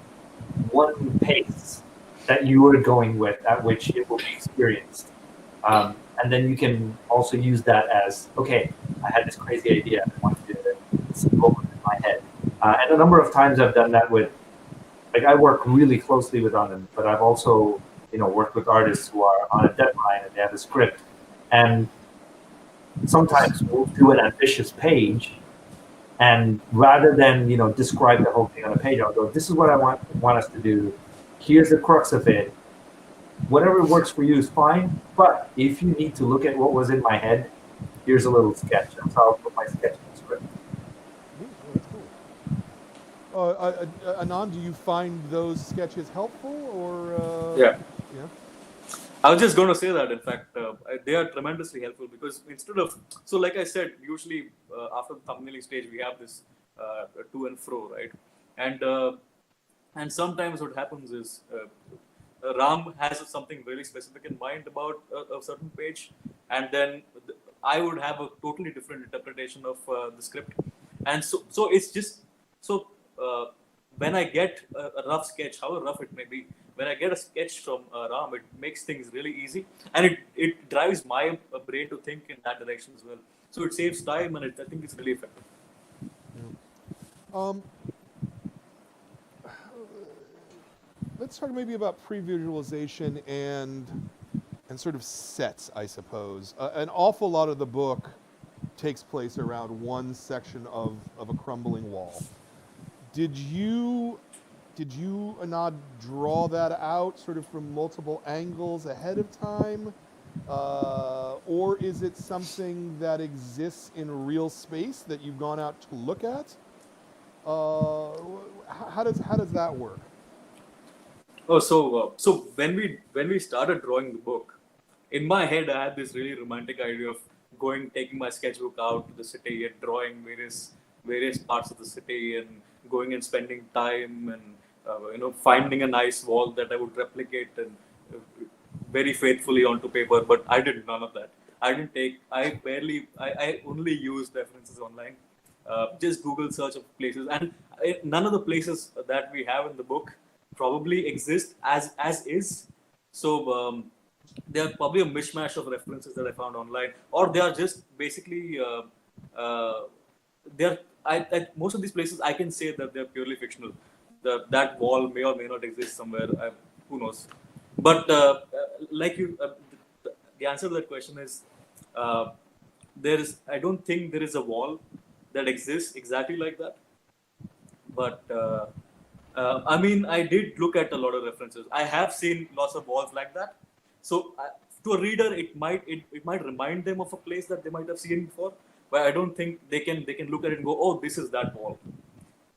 one pace that you are going with at which it will be experienced. and then you can also use that as, okay, I had this crazy idea, I want to see what was in my head. And a number of times I've done that with, like, I work really closely with Anand, but I've also, worked with artists who are on a deadline and they have a script. And sometimes we'll do an ambitious page, and rather than, describe the whole thing on a page, I'll go, this is what I want us to do. Here's the crux of it. Whatever works for you is fine, but if you need to look at what was in my head, here's a little sketch. That's how I'll put my sketch in the script. That's cool. Anand, do you find those sketches helpful, or? Yeah. Yeah. I was just going to say that, in fact, they are tremendously helpful because instead of, so like I said, usually after the thumbnailing stage, we have this to and fro, right? And sometimes what happens is Ram has something really specific in mind about a certain page, and then I would have a totally different interpretation of the script. And so it's just, so when I get a rough sketch, however rough it may be, when I get a sketch from Ram, it makes things really easy, and it drives my brain to think in that direction as well. So it saves time, and I think it's really effective. Yeah. Let's talk maybe about pre-visualization and sort of sets, I suppose. An awful lot of the book takes place around one section of a crumbling wall. Did you, Anand, draw that out sort of from multiple angles ahead of time? Or is it something that exists in real space that you've gone out to look at? How does that work? Oh, so when we started drawing the book, in my head I had this really romantic idea of taking my sketchbook out to the city and drawing various parts of the city and going and spending time and finding a nice wall that I would replicate and very faithfully onto paper. But I did none of that. I only used references online, just Google search of places, and none of the places that we have in the book probably exist as is. So they are probably a mishmash of references that I found online, or they are just basically most of these places I can say that they're purely fictional. That wall may or may not exist somewhere. Who knows? But the answer to that question is I don't think there is a wall that exists exactly like that. But I mean, I did look at a lot of references. I have seen lots of walls like that. So to a reader, it might remind them of a place that they might have seen before, but I don't think they can look at it and go, oh, this is that wall.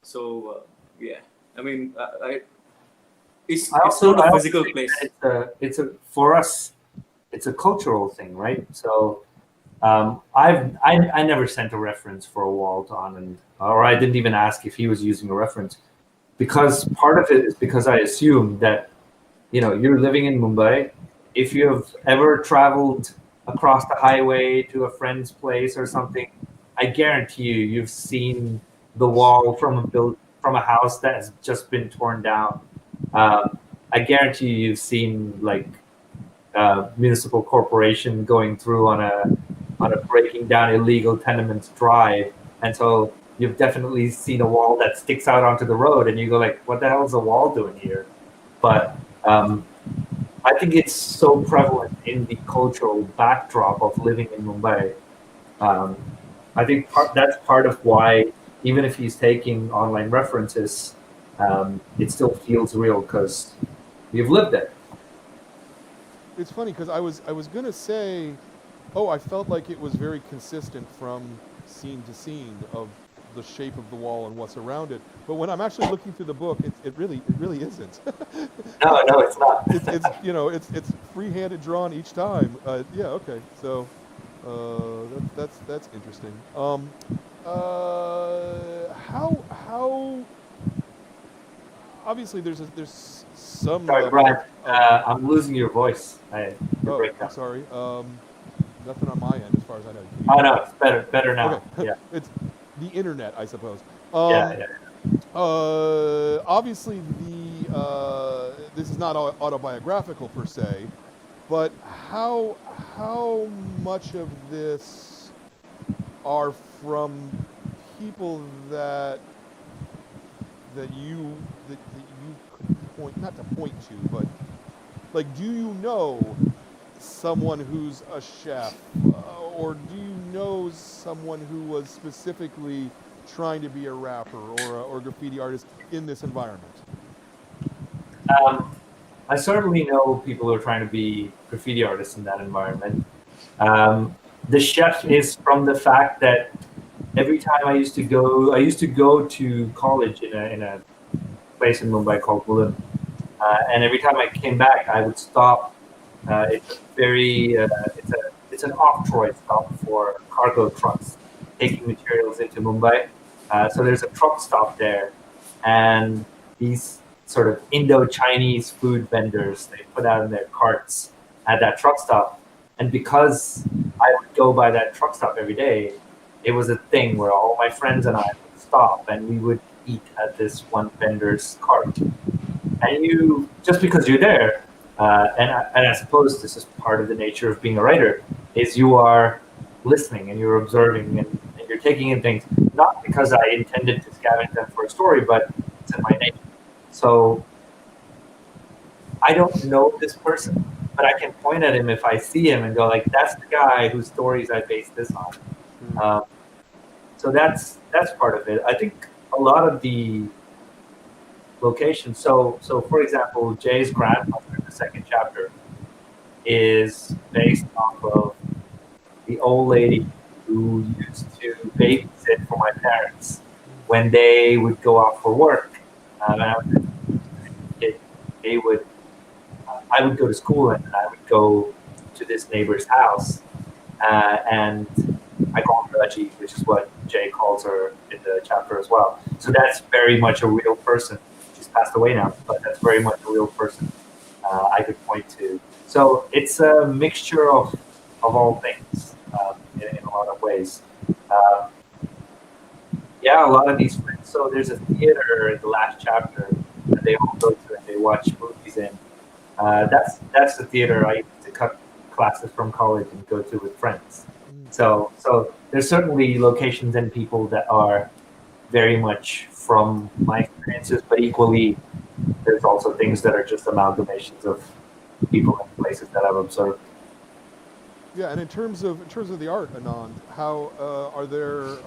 So yeah, I mean, it's not a physical place. For us, it's a cultural thing, right? So I never sent a reference for a wall to Anand, or I didn't even ask if he was using a reference, because part of it is because I assume that you're living in Mumbai. If you have ever traveled across the highway to a friend's place or something, I guarantee you've seen the wall from a house that has just been torn down. I guarantee you've seen like municipal corporation going through on a breaking down illegal tenements drive, and so you've definitely seen a wall that sticks out onto the road, and you go like, "What the hell is a wall doing here?" But I think it's so prevalent in the cultural backdrop of living in Mumbai. I think that's part of why, even if he's taking online references, it still feels real because you've lived it. It's funny because I was gonna say, I felt like it was very consistent from scene to scene of the shape of the wall and what's around it. But when I'm actually looking through the book, it really isn't. No, it's not. It's free-handed drawn each time. Yeah, okay. So that's interesting. How obviously there's some. Sorry, Brian. I'm losing your voice. I'm sorry. Nothing on my end as far as I know. Oh no, it's better now. Okay. Yeah. It's the internet, I suppose. Yeah. Obviously, this is not autobiographical per se, but how how much of this are from people that you could point, not to point to, but like, do you know someone who's a chef, or do you know someone who was specifically trying to be a rapper or graffiti artist in this environment? I certainly know people who are trying to be graffiti artists in that environment. The chef is from the fact that every time I used to go to college in a place in Mumbai called Mulund, and every time I came back, I would stop. It's an off-road stop for cargo trucks taking materials into Mumbai. So there's a truck stop there, and these sort of Indo-Chinese food vendors, they put out in their carts at that truck stop. And because I would go by that truck stop every day, it was a thing where all my friends and I would stop and we would eat at this one vendor's cart. And just because you're there, and I suppose this is part of the nature of being a writer, is you are listening and you're observing and you're taking in things, not because I intended to scavenge them for a story, but it's in my nature. So I don't know this person, but I can point at him if I see him and go like, that's the guy whose stories I based this on. So that's part of it. I think a lot of the locations. So for example, Jay's grandmother in the second chapter is based off of the old lady who used to babysit for my parents when they would go out for work. I would go to school and I would go to this neighbor's house, and I call her Raji, which is what Jay calls her in the chapter as well. So that's very much a real person. She's passed away now, but that's very much a real person I could point to. So it's a mixture of all things in a lot of ways. Yeah, a lot of these friends. So there's a theater in the last chapter that they all go to and they watch movies in. That's the theater I used to cut classes from college and go to with friends. So there's certainly locations and people that are very much from my experiences, but equally there's also things that are just amalgamations of people and places that I've observed. Yeah, and in terms of the art, Anand, how are there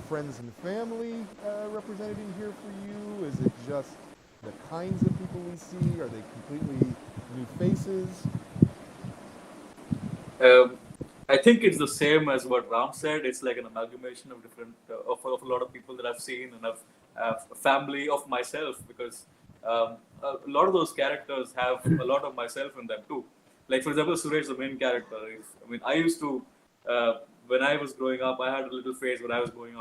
friends and family represented in here for you? Is it just the kinds of people we see? Are they completely new faces? I think it's the same as what Ram said. It's like an amalgamation of different of a lot of people that I've seen, and I've a family of myself, because a lot of those characters have a lot of myself in them too. Like, for example, Suresh, the main character, I used to, when I was growing up, I had a little phase where I was going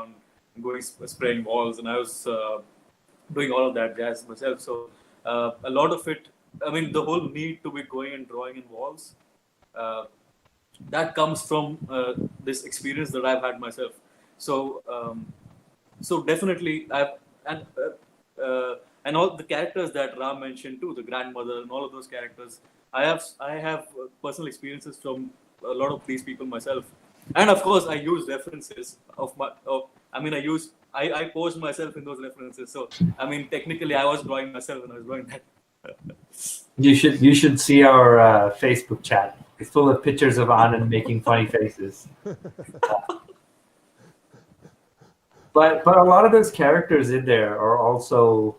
spraying walls, and I was doing all of that jazz myself. So a lot of it, the whole need to be going and drawing in walls, that comes from this experience that I've had myself. So definitely, and all the characters that Ram mentioned too, the grandmother and all of those characters, I have personal experiences from a lot of these people myself, and of course I use references I posed myself in those references. So technically I was drawing myself when I was drawing that. You should see our Facebook chat. It's full of pictures of Anand making funny faces. But a lot of those characters in there are also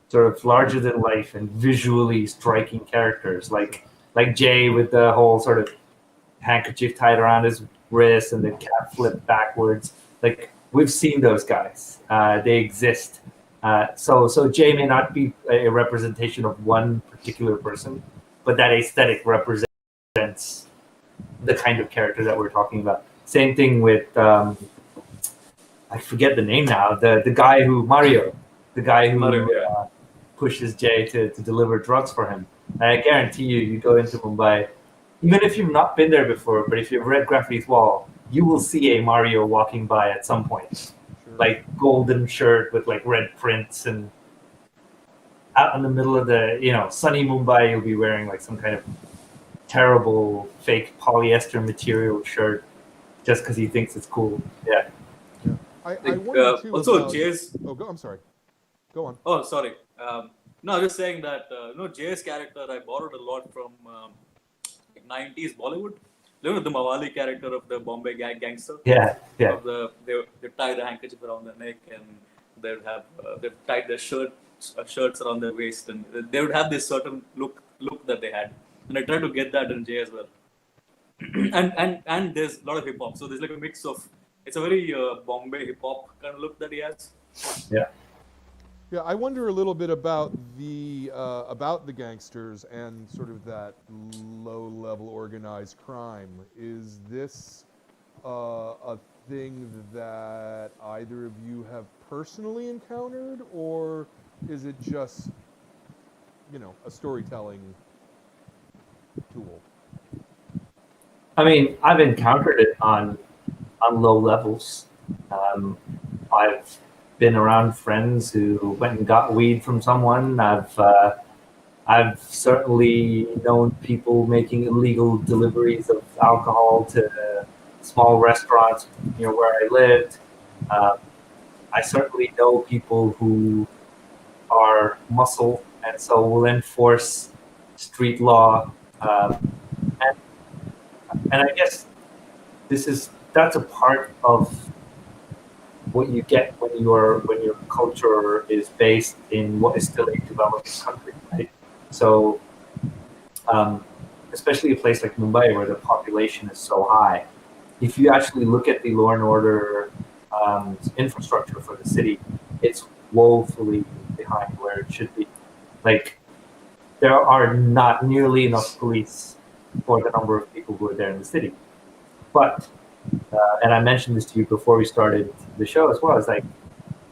sort of larger than life and visually striking characters, like Jay with the whole sort of handkerchief tied around his wrist and the cap flipped backwards. Like, we've seen those guys. They exist. So Jay may not be a representation of one particular person, but that aesthetic represents the kind of character that we're talking about. Same thing with I forget the name now. The guy who Mario pushes Jay to deliver drugs for him. And I guarantee you go into Mumbai, even if you've not been there before, but if you've read Graffiti's Wall, you will see a Mario walking by at some point. Sure. Like golden shirt with like red prints, and out in the middle of the, sunny Mumbai, you'll be wearing like some kind of terrible fake polyester material shirt just because he thinks it's cool. Yeah. Yeah. I wonder too also, about... Jay's. I'm sorry. Go on. Oh, sorry. No, I was just saying that Jay's character I borrowed a lot from 90s Bollywood. You know the Mawali character of the Bombay gangster. Yeah. They tie the handkerchief around their neck and they would have they tied their shirts around their waist, and they would have this certain look that they had. And I tried to get that in Jay as well. and there's a lot of hip hop, so there's like a mix of. It's a very Bombay hip hop kind of look that he has. Yeah. Yeah, I wonder a little bit about the gangsters and sort of that low-level organized crime. Is this a thing that either of you have personally encountered, or is it just, a storytelling tool? I mean, I've encountered it on low levels. I've been around friends who went and got weed from someone. I've certainly known people making illegal deliveries of alcohol to small restaurants near where I lived. I certainly know people who are muscle and so will enforce street law. And I guess that's a part of what you get when your culture is based in what is still a developing country, right? So, especially a place like Mumbai where the population is so high, if you actually look at the law and order infrastructure for the city, it's woefully behind where it should be. Like, there are not nearly enough police for the number of people who are there in the city. But, and I mentioned this to you before we started the show as well, is like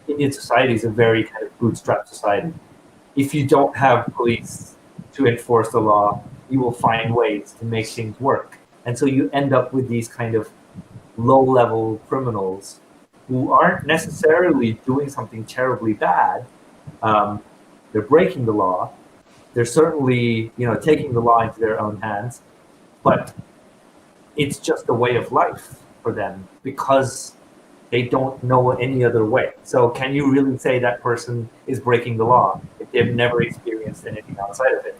Indian society is a very kind of bootstrap society. If you don't have police to enforce the law, you will find ways to make things work. And so you end up with these kind of low-level criminals who aren't necessarily doing something terribly bad. They're breaking the law. They're certainly, taking the law into their own hands, but it's just a way of life for them because they don't know any other way. So can you really say that person is breaking the law if they've never experienced anything outside of it?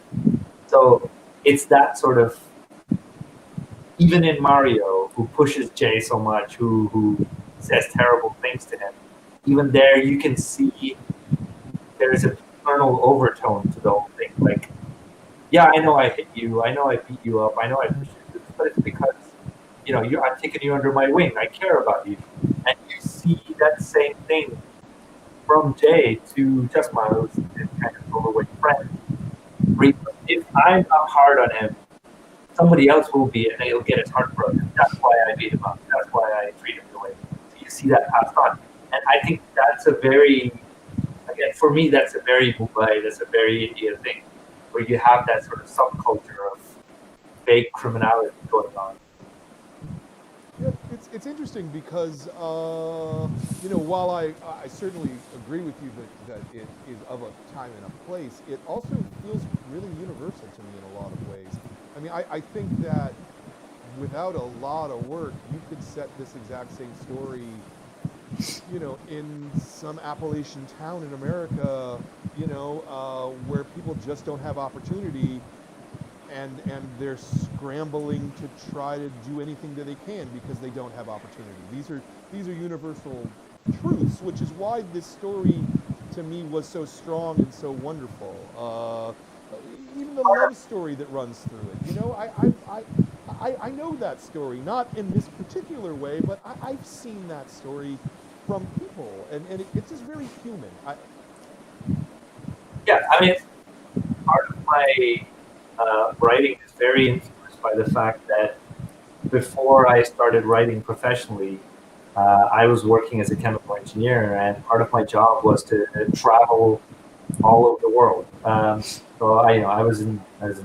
So it's that sort of, even in Mario, who pushes Jay so much, who says terrible things to him, even there you can see there's a paternal overtone to the whole thing. Like, yeah, I know I hit you, I know I beat you up, I know I pushed you, but it's because I'm taking you under my wing. I care about you. And you see that same thing from Jay to Chesma, who's his kind of throwaway friend. If I'm not hard on him, somebody else will be, and he'll get his heart broken. That's why I beat him up. That's why I treat him the way. So you see that passed on. And I think that's for me, that's a very Mumbai, that's a very India thing, where you have that sort of subculture of fake criminality going on. Yeah, it's interesting because while I certainly agree with you that it is of a time and a place, it also feels really universal to me in a lot of ways. I mean, I think that without a lot of work, you could set this exact same story, in some Appalachian town in America, where people just don't have opportunity. And they're scrambling to try to do anything that they can because they don't have opportunity. These are universal truths, which is why this story to me was so strong and so wonderful. Even the love story that runs through it. I know that story, not in this particular way, but I've seen that story from people, and it's just very human. Part of my writing is very influenced by the fact that before I started writing professionally, I was working as a chemical engineer, and part of my job was to travel all over the world. So I was in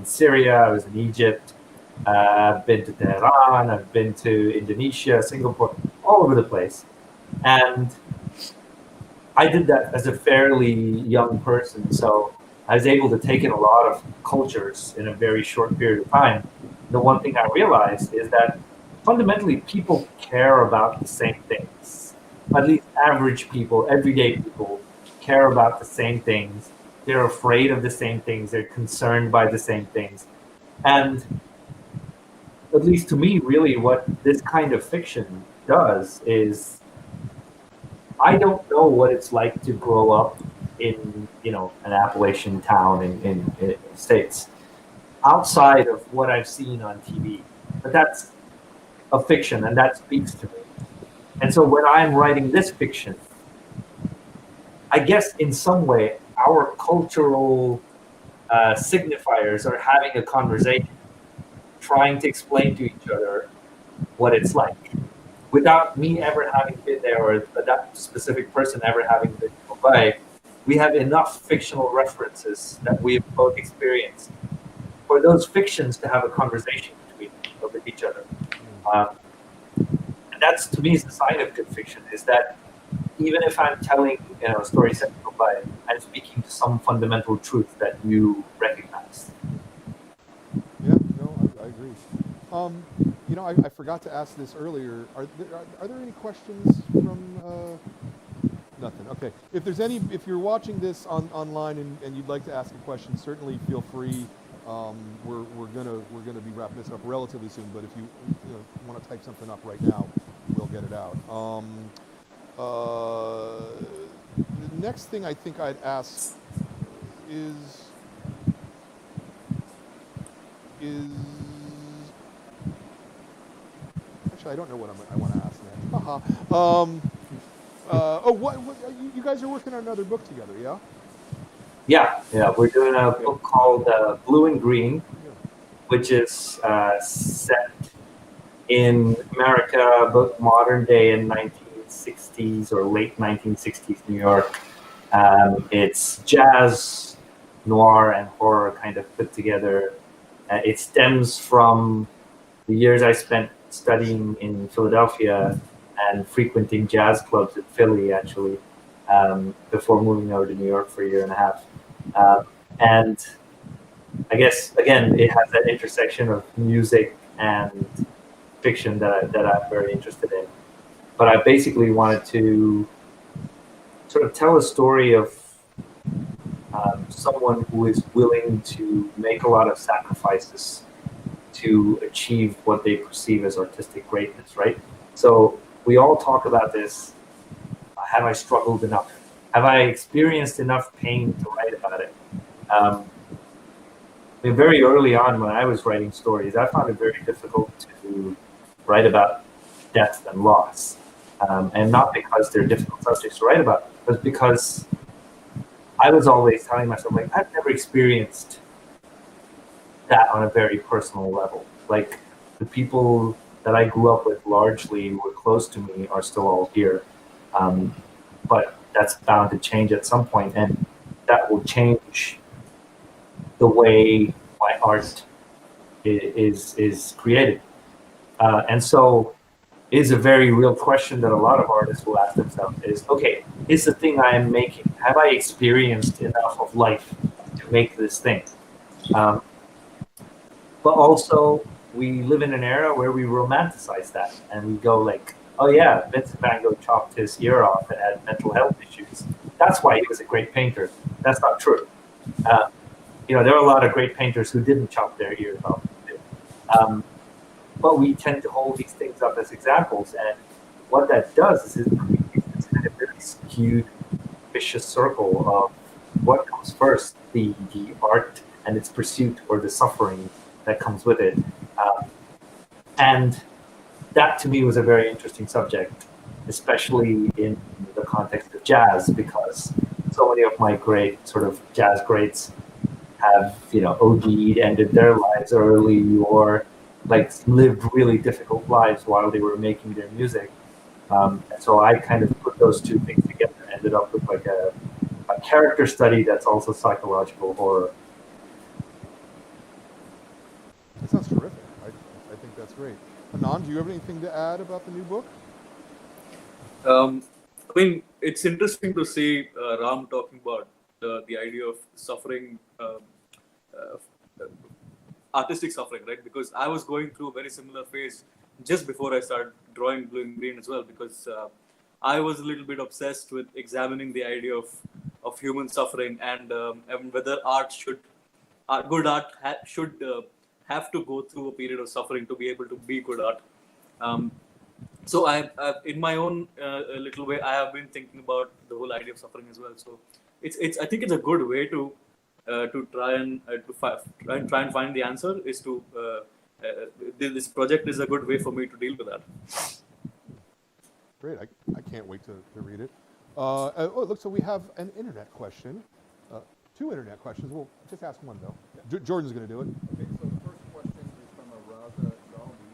Syria, I was in Egypt, I've been to Tehran, I've been to Indonesia, Singapore, all over the place, and I did that as a fairly young person. So I was able to take in a lot of cultures in a very short period of time. The one thing I realized is that fundamentally people care about the same things. At least average people, everyday people care about the same things. They're afraid of the same things. They're concerned by the same things. And at least to me, really, what this kind of fiction does is I don't know what it's like to grow up in, an Appalachian town in the States outside of what I've seen on TV. But that's a fiction, and that speaks to me. And so when I'm writing this fiction, I guess in some way our cultural signifiers are having a conversation, trying to explain to each other what it's like, without me ever having been there or that specific person ever having been to Mumbai. We have enough fictional references that we have both experienced for those fictions to have a conversation with each other. And that's, to me, is the sign of good fiction, is that even if I'm telling a story set in Mumbai, I'm speaking to some fundamental truth that you recognize. Yeah, no, I agree. I forgot to ask this earlier. Are there any questions from? Nothing. Okay. If you're watching this online and you'd like to ask a question, certainly feel free. We're gonna be wrapping this up relatively soon. But if you want to type something up right now, we'll get it out. The next thing I think I'd ask is actually I don't know what I want to ask next. What you guys are working on another book together, yeah? Yeah. We're doing a book called Blue and Green, which is set in America, both modern day in 1960s or late 1960s New York. It's jazz, noir, and horror kind of put together. It stems from the years I spent studying in Philadelphia and frequenting jazz clubs in Philly, actually, before moving over to New York for a year and a half. And I guess, again, it has that intersection of music and fiction that I'm very interested in. But I basically wanted to sort of tell a story of someone who is willing to make a lot of sacrifices to achieve what they perceive as artistic greatness, right? So we all talk about this. Have I struggled enough? Have I experienced enough pain to write about it? Very early on when I was writing stories, I found it very difficult to write about death and loss. And not because they're difficult subjects to write about, but because I was always telling myself, like, I've never experienced that on a very personal level. Like, the people that I grew up with largely who were close to me are still all here. But that's bound to change at some point, and that will change the way my art is created. And so is a very real question that a lot of artists will ask themselves is, okay, is the thing I am making, have I experienced enough of life to make this thing? But also, we live in an era where we romanticize that, and we go like, oh yeah, Vincent van Gogh chopped his ear off and had mental health issues. That's why he was a great painter. That's not true. There are a lot of great painters who didn't chop their ears off. But we tend to hold these things up as examples, and what that does is it creates this kind of very skewed, vicious circle of what comes first, the art and its pursuit, or the suffering that comes with it. And that, to me, was a very interesting subject, especially in the context of jazz, because so many of my great sort of jazz greats have, OD'd, ended their lives early, or like lived really difficult lives while they were making their music. And so I kind of put those two things together, ended up with like a character study that's also psychological horror. That sounds terrific. I think that's great. Anand, do you have anything to add about the new book? I mean, it's interesting to see Ram talking about the idea of suffering, artistic suffering, right? Because I was going through a very similar phase just before I started drawing blue and green as well, because I was a little bit obsessed with examining the idea of human suffering and whether art should, good art should have to go through a period of suffering to be able to be good art. So I in my own little way, I have been thinking about the whole idea of suffering as well. So it's I think it's a good way to try and try and find the answer. Is to this project is a good way for me to deal with that. Great. I can't wait to read it. Oh, look, so we have an internet question. Two internet questions. We'll just ask one, though. Jordan's going to do it. Okay, so the first question is from Raza Galbi.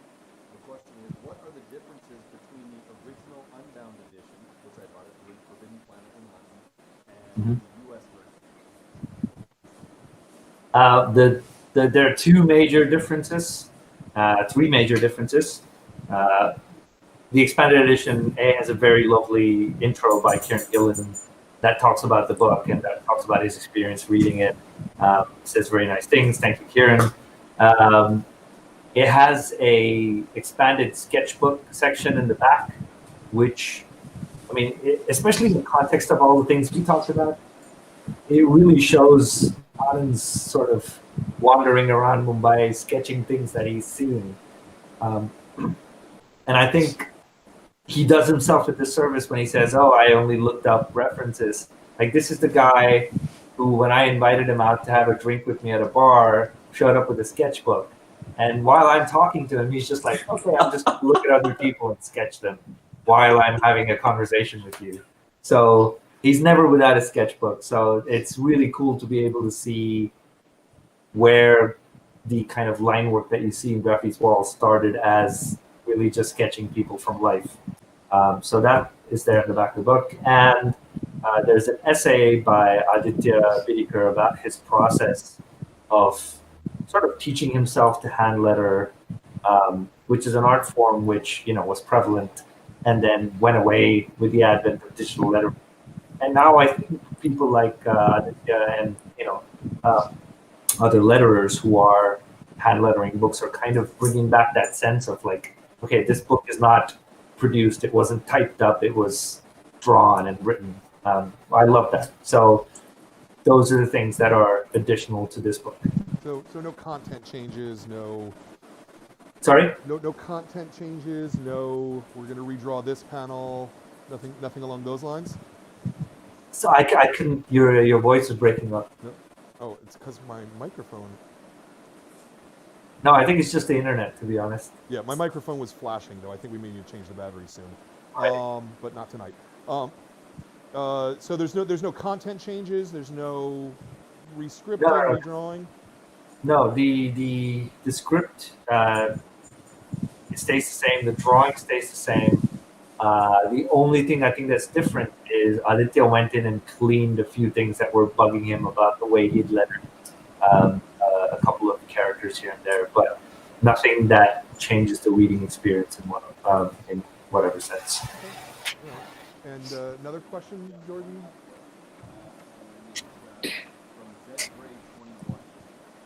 The question is, what are the differences between the original unbound edition, which I bought at the Forbidden Planet in London, and the US version? There are two major differences, three major differences. The expanded edition has a very lovely intro by Kieran Gillen that talks about the book and that talks about his experience reading it. Says very nice things. Thank you, Kieran. It has a expanded sketchbook section in the back, which, I mean, especially in the context of all the things we talked about, it really shows Anand's sort of wandering around Mumbai, sketching things that he's seen. And I think he does himself a disservice when he says, oh, I only looked up references. Like, this is the guy who, when I invited him out to have a drink with me at a bar, showed up with a sketchbook. And while I'm talking to him, he's just like, okay, I'm just going to look at other people and sketch them while I'm having a conversation with you. So he's never without a sketchbook. So it's really cool to be able to see where the kind of line work that you see in GRAFITY'S WALL started as really just sketching people from life. So that is there in the back of the book. And there's an essay by Aditya Bidikar about his process of sort of teaching himself to hand letter, which is an art form which, you know, was prevalent and then went away with the advent of digital lettering. And now I think people like Aditya and, you know, other letterers who are hand lettering books are kind of bringing back that sense of like, okay, this book is not produced, it wasn't typed up, it was drawn and written. I love that. So those are the things that are additional to this book. So no content changes, no... Sorry? No content changes, no, we're going to redraw this panel, nothing along those lines? So I couldn't, your voice is breaking up. No. Oh, it's because my microphone... No, I think it's just the internet, to be honest. Yeah, my microphone was flashing, though. I think we may need to change the battery soon, but not tonight. So there's no content changes. There's no rescripting, redrawing. No, the script it stays the same. The drawing stays the same. The only thing I think that's different is Aditya went in and cleaned a few things that were bugging him about the way he'd lettered. A couple of characters here and there, but nothing that changes the reading experience in whatever sense. Okay. And another question, Jordan? From ZGray21.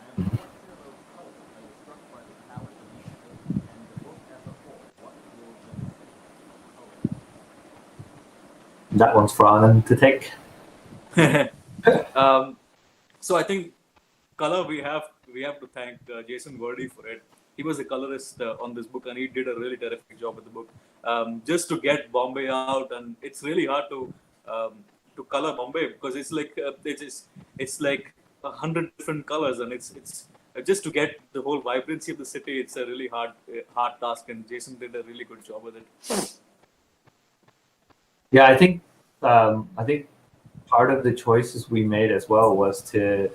I have a question about color. I was struck by the palette initially and the book as a whole. What will the color? That one's for Anand to take. So I think color, we have to thank Jason Verdi for it. He was a colorist on this book, and he did a really terrific job with the book. Just to get Bombay out, and it's really hard to color Bombay because it's like 100 different colors, and it's just to get the whole vibrancy of the city. It's a really hard task, and Jason did a really good job with it. Yeah, I think part of the choices we made as well was to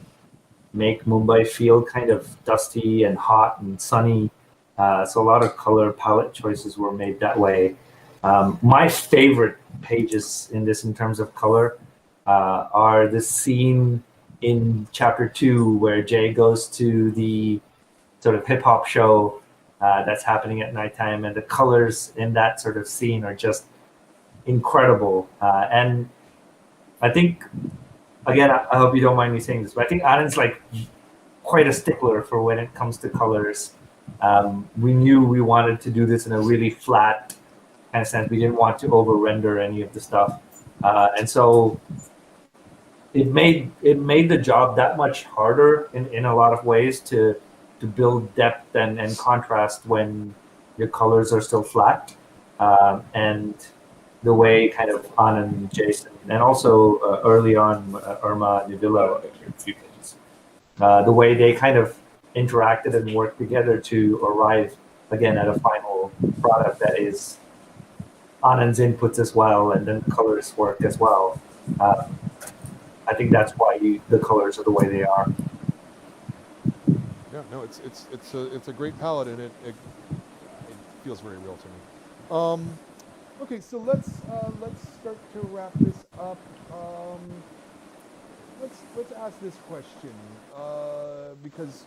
make Mumbai feel kind of dusty and hot and sunny. So a lot of color palette choices were made that way. My favorite pages in this in terms of color are the scene in chapter 2 where Jay goes to the sort of hip hop show that's happening at nighttime, and the colors in that sort of scene are just incredible. And I think again, I hope you don't mind me saying this, but I think Anand's like quite a stickler for when it comes to colors. We knew we wanted to do this in a really flat kind of sense. We didn't want to over render any of the stuff, and so it made the job that much harder in a lot of ways to build depth and contrast when your colors are still flat, and the way kind of Anand and Jason and also early on Irma Nivilla, a few pages, the way they kind of interacted and worked together to arrive again at a final product that is Anand's inputs as well, and then colors work as well. I think that's why the colors are the way they are. Yeah, no, it's a great palette, and it feels very real to me. Okay, so let's start to wrap this up. Let's ask this question because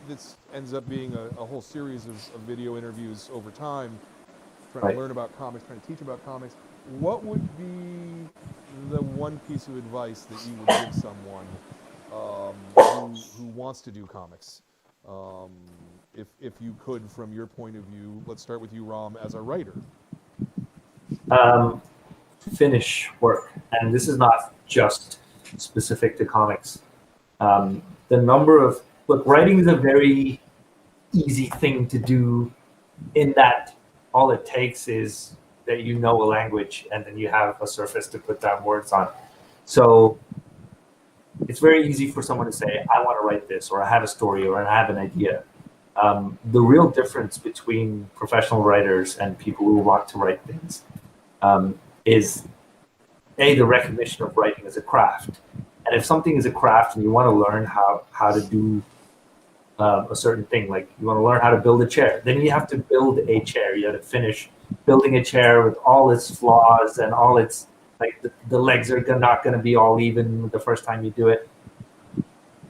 this ends up being a whole series of video interviews over time, trying to learn about comics, trying to teach about comics. What would be the one piece of advice that you would give someone who wants to do comics? If you could, from your point of view, let's start with you, Ram, as a writer. Finish work, and this is not just specific to comics. The number of writing is a very easy thing to do, in that all it takes is that you know a language and then you have a surface to put down words on. So it's very easy for someone to say, I want to write this, or I have a story, or I have an idea. The real difference between professional writers and people who want to write things is the recognition of writing as a craft. And if something is a craft and you want to learn how to do a certain thing, like you want to learn how to build a chair, then you have to build a chair. You have to finish building a chair with all its flaws and all its, like the legs are not going to be all even the first time you do it.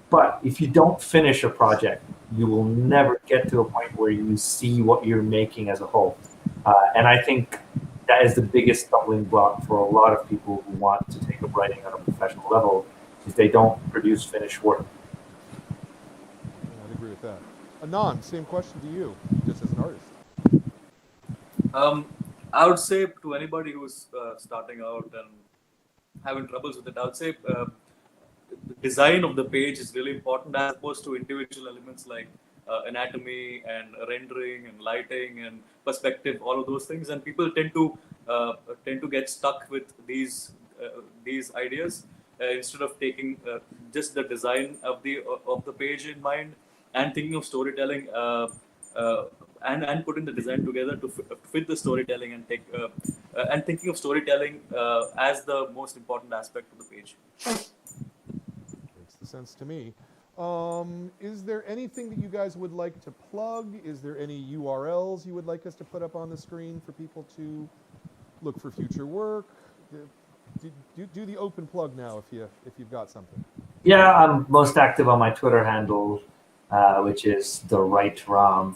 But if you don't finish a project, you will never get to a point where you see what you're making as a whole. And I think that is the biggest stumbling block for a lot of people who want to take up writing on a professional level, if they don't produce finished work. I'd agree with that. Anand, same question to you, just as an artist. I would say to anybody who's starting out and having troubles with it, I would say the design of the page is really important, as opposed to individual elements like anatomy and rendering and lighting and perspective, all of those things. And people tend to get stuck with these ideas instead of taking just the design of the page in mind and thinking of storytelling. And putting the design together to fit the storytelling and thinking of storytelling as the most important aspect of the page. Makes the sense to me. Is there anything that you guys would like to plug? Is there any URLs you would like us to put up on the screen for people to look for future work? Do the open plug now if you've got something. Yeah, I'm most active on my Twitter handle, which is the right Ram.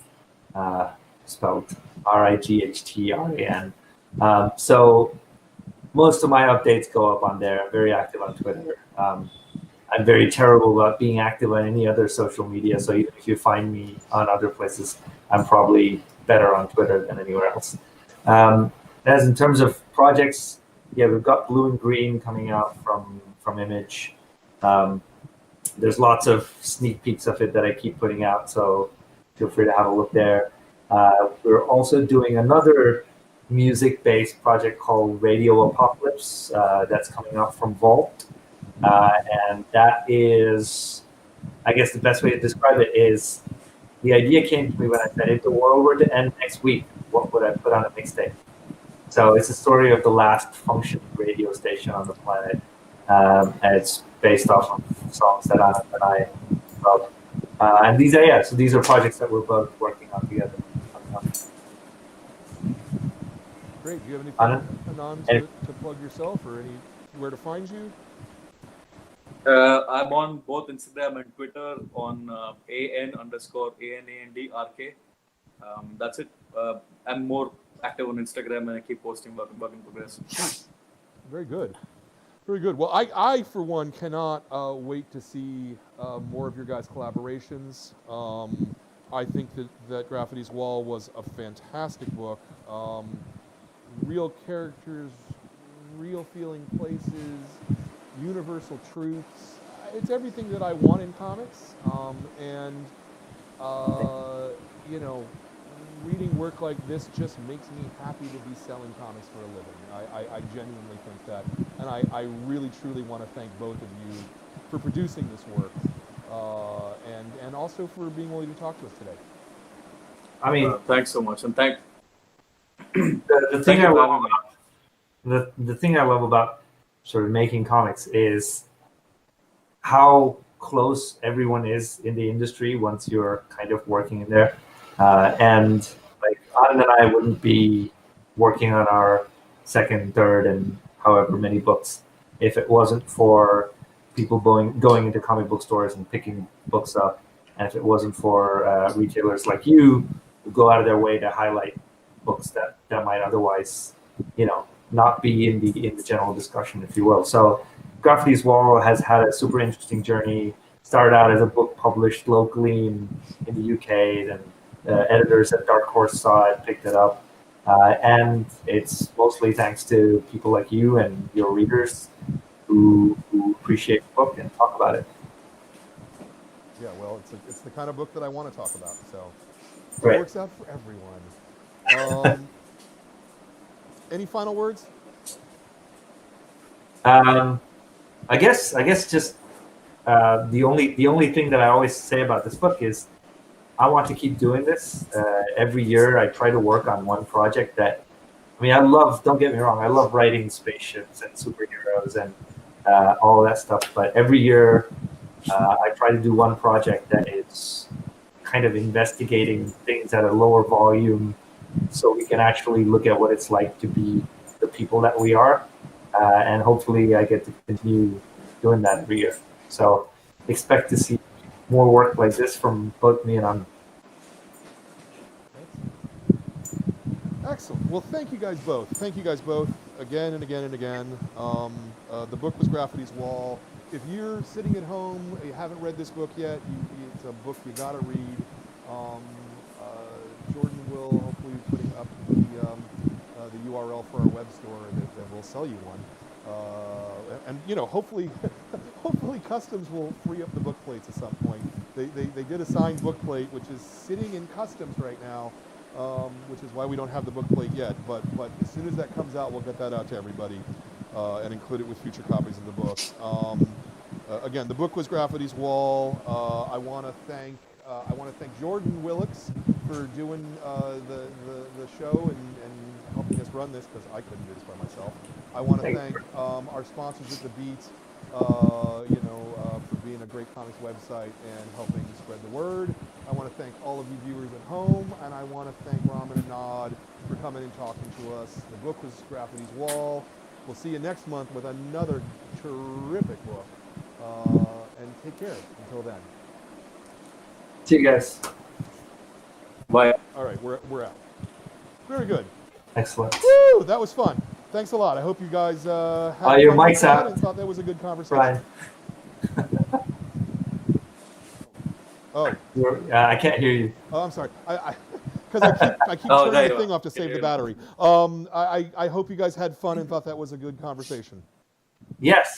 Spelled RIGHTRAN. So most of my updates go up on there. I'm very active on Twitter. I'm very terrible about being active on any other social media. So even if you find me on other places, I'm probably better on Twitter than anywhere else. As in terms of projects, yeah, we've got Blue and Green coming out from Image. There's lots of sneak peeks of it that I keep putting out, so feel free to have a look there. We're also doing another music-based project called Radio Apocalypse that's coming out from Vault. And that is, I guess the best way to describe it is, the idea came to me when I said, if the world were to end next week, what would I put on a mixtape? So it's a story of the last functioning radio station on the planet. And it's based off of songs that I love. And these are projects that we're both working on together. Great. Do you have anything, Anand, to plug yourself, or where to find you? I'm on both Instagram and Twitter on AN_ANAND RK. That's it. I'm more active on Instagram and I keep posting work in progress. Very good. Very good. Well, I for one, cannot wait to see more of your guys' collaborations. I think that Grafity's Wall was a fantastic book. Real characters, real feeling places, universal truths. It's everything that I want in comics. And you know, reading work like this just makes me happy to be selling comics for a living. I genuinely think that. And I really, truly want to thank both of you for producing this work, and also for being willing to talk to us today. I mean, Thanks so much, and the thing I love about the thing I love about sort of making comics is how close everyone is in the industry once you're kind of working in there. And like Anand and I wouldn't be working on our second, third, and however many books if it wasn't for people going into comic book stores and picking books up, and if it wasn't for retailers like you who go out of their way to highlight books that might otherwise, not be in the general discussion, if you will. So Grafity's Wall has had a super interesting journey. Started out as a book published locally in the UK, then editors at Dark Horse saw it, picked it up, and it's mostly thanks to people like you and your readers who appreciate the book and talk about it. Yeah, well, it's the kind of book that I want to talk about, so Right. it works out for everyone. Any final words? I guess just the only thing that I always say about this book is I want to keep doing this. Every year I try to work on one project that, don't get me wrong, I love writing spaceships and superheroes and all that stuff, but every year I try to do one project that is kind of investigating things at a lower volume so we can actually look at what it's like to be the people that we are. And hopefully I get to continue doing that every year. So expect to see more work like this from both me and Anand. Excellent. Well, thank you guys both. Thank you guys both again and again and again. The book was Grafity's Wall. If you're sitting at home, you haven't read this book yet, it's a book you gotta read. Jordan will hopefully be putting up the URL for our web store that will sell you one. And hopefully, hopefully Customs will free up the book plates at some point. They did a signed book plate, which is sitting in Customs right now, which is why we don't have the book plate yet. But as soon as that comes out, we'll get that out to everybody and include it with future copies of the book. Again, the book was Grafity's Wall. I want to thank Jordan Willix for doing the show and helping us run this, because I couldn't do this by myself. I want to thank our sponsors at The Beat, for being a great comics website and helping spread the word. I want to thank all of you viewers at home, and I want to thank Ram and Anand for coming and talking to us. The book was Grafity's Wall. We'll see you next month with another terrific book. And take care until then. See you guys. bye. All right, we're out. Very good. Excellent. Woo, that was fun. Thanks a lot. I hope you guys had Your fun mic's out. and thought that was a good conversation. Brian. Oh, I can't hear you. oh, I'm sorry. Because I keep Oh, turning there the you thing are. off to save the Yeah. battery. I hope you guys had fun and thought that was a good conversation. Yes.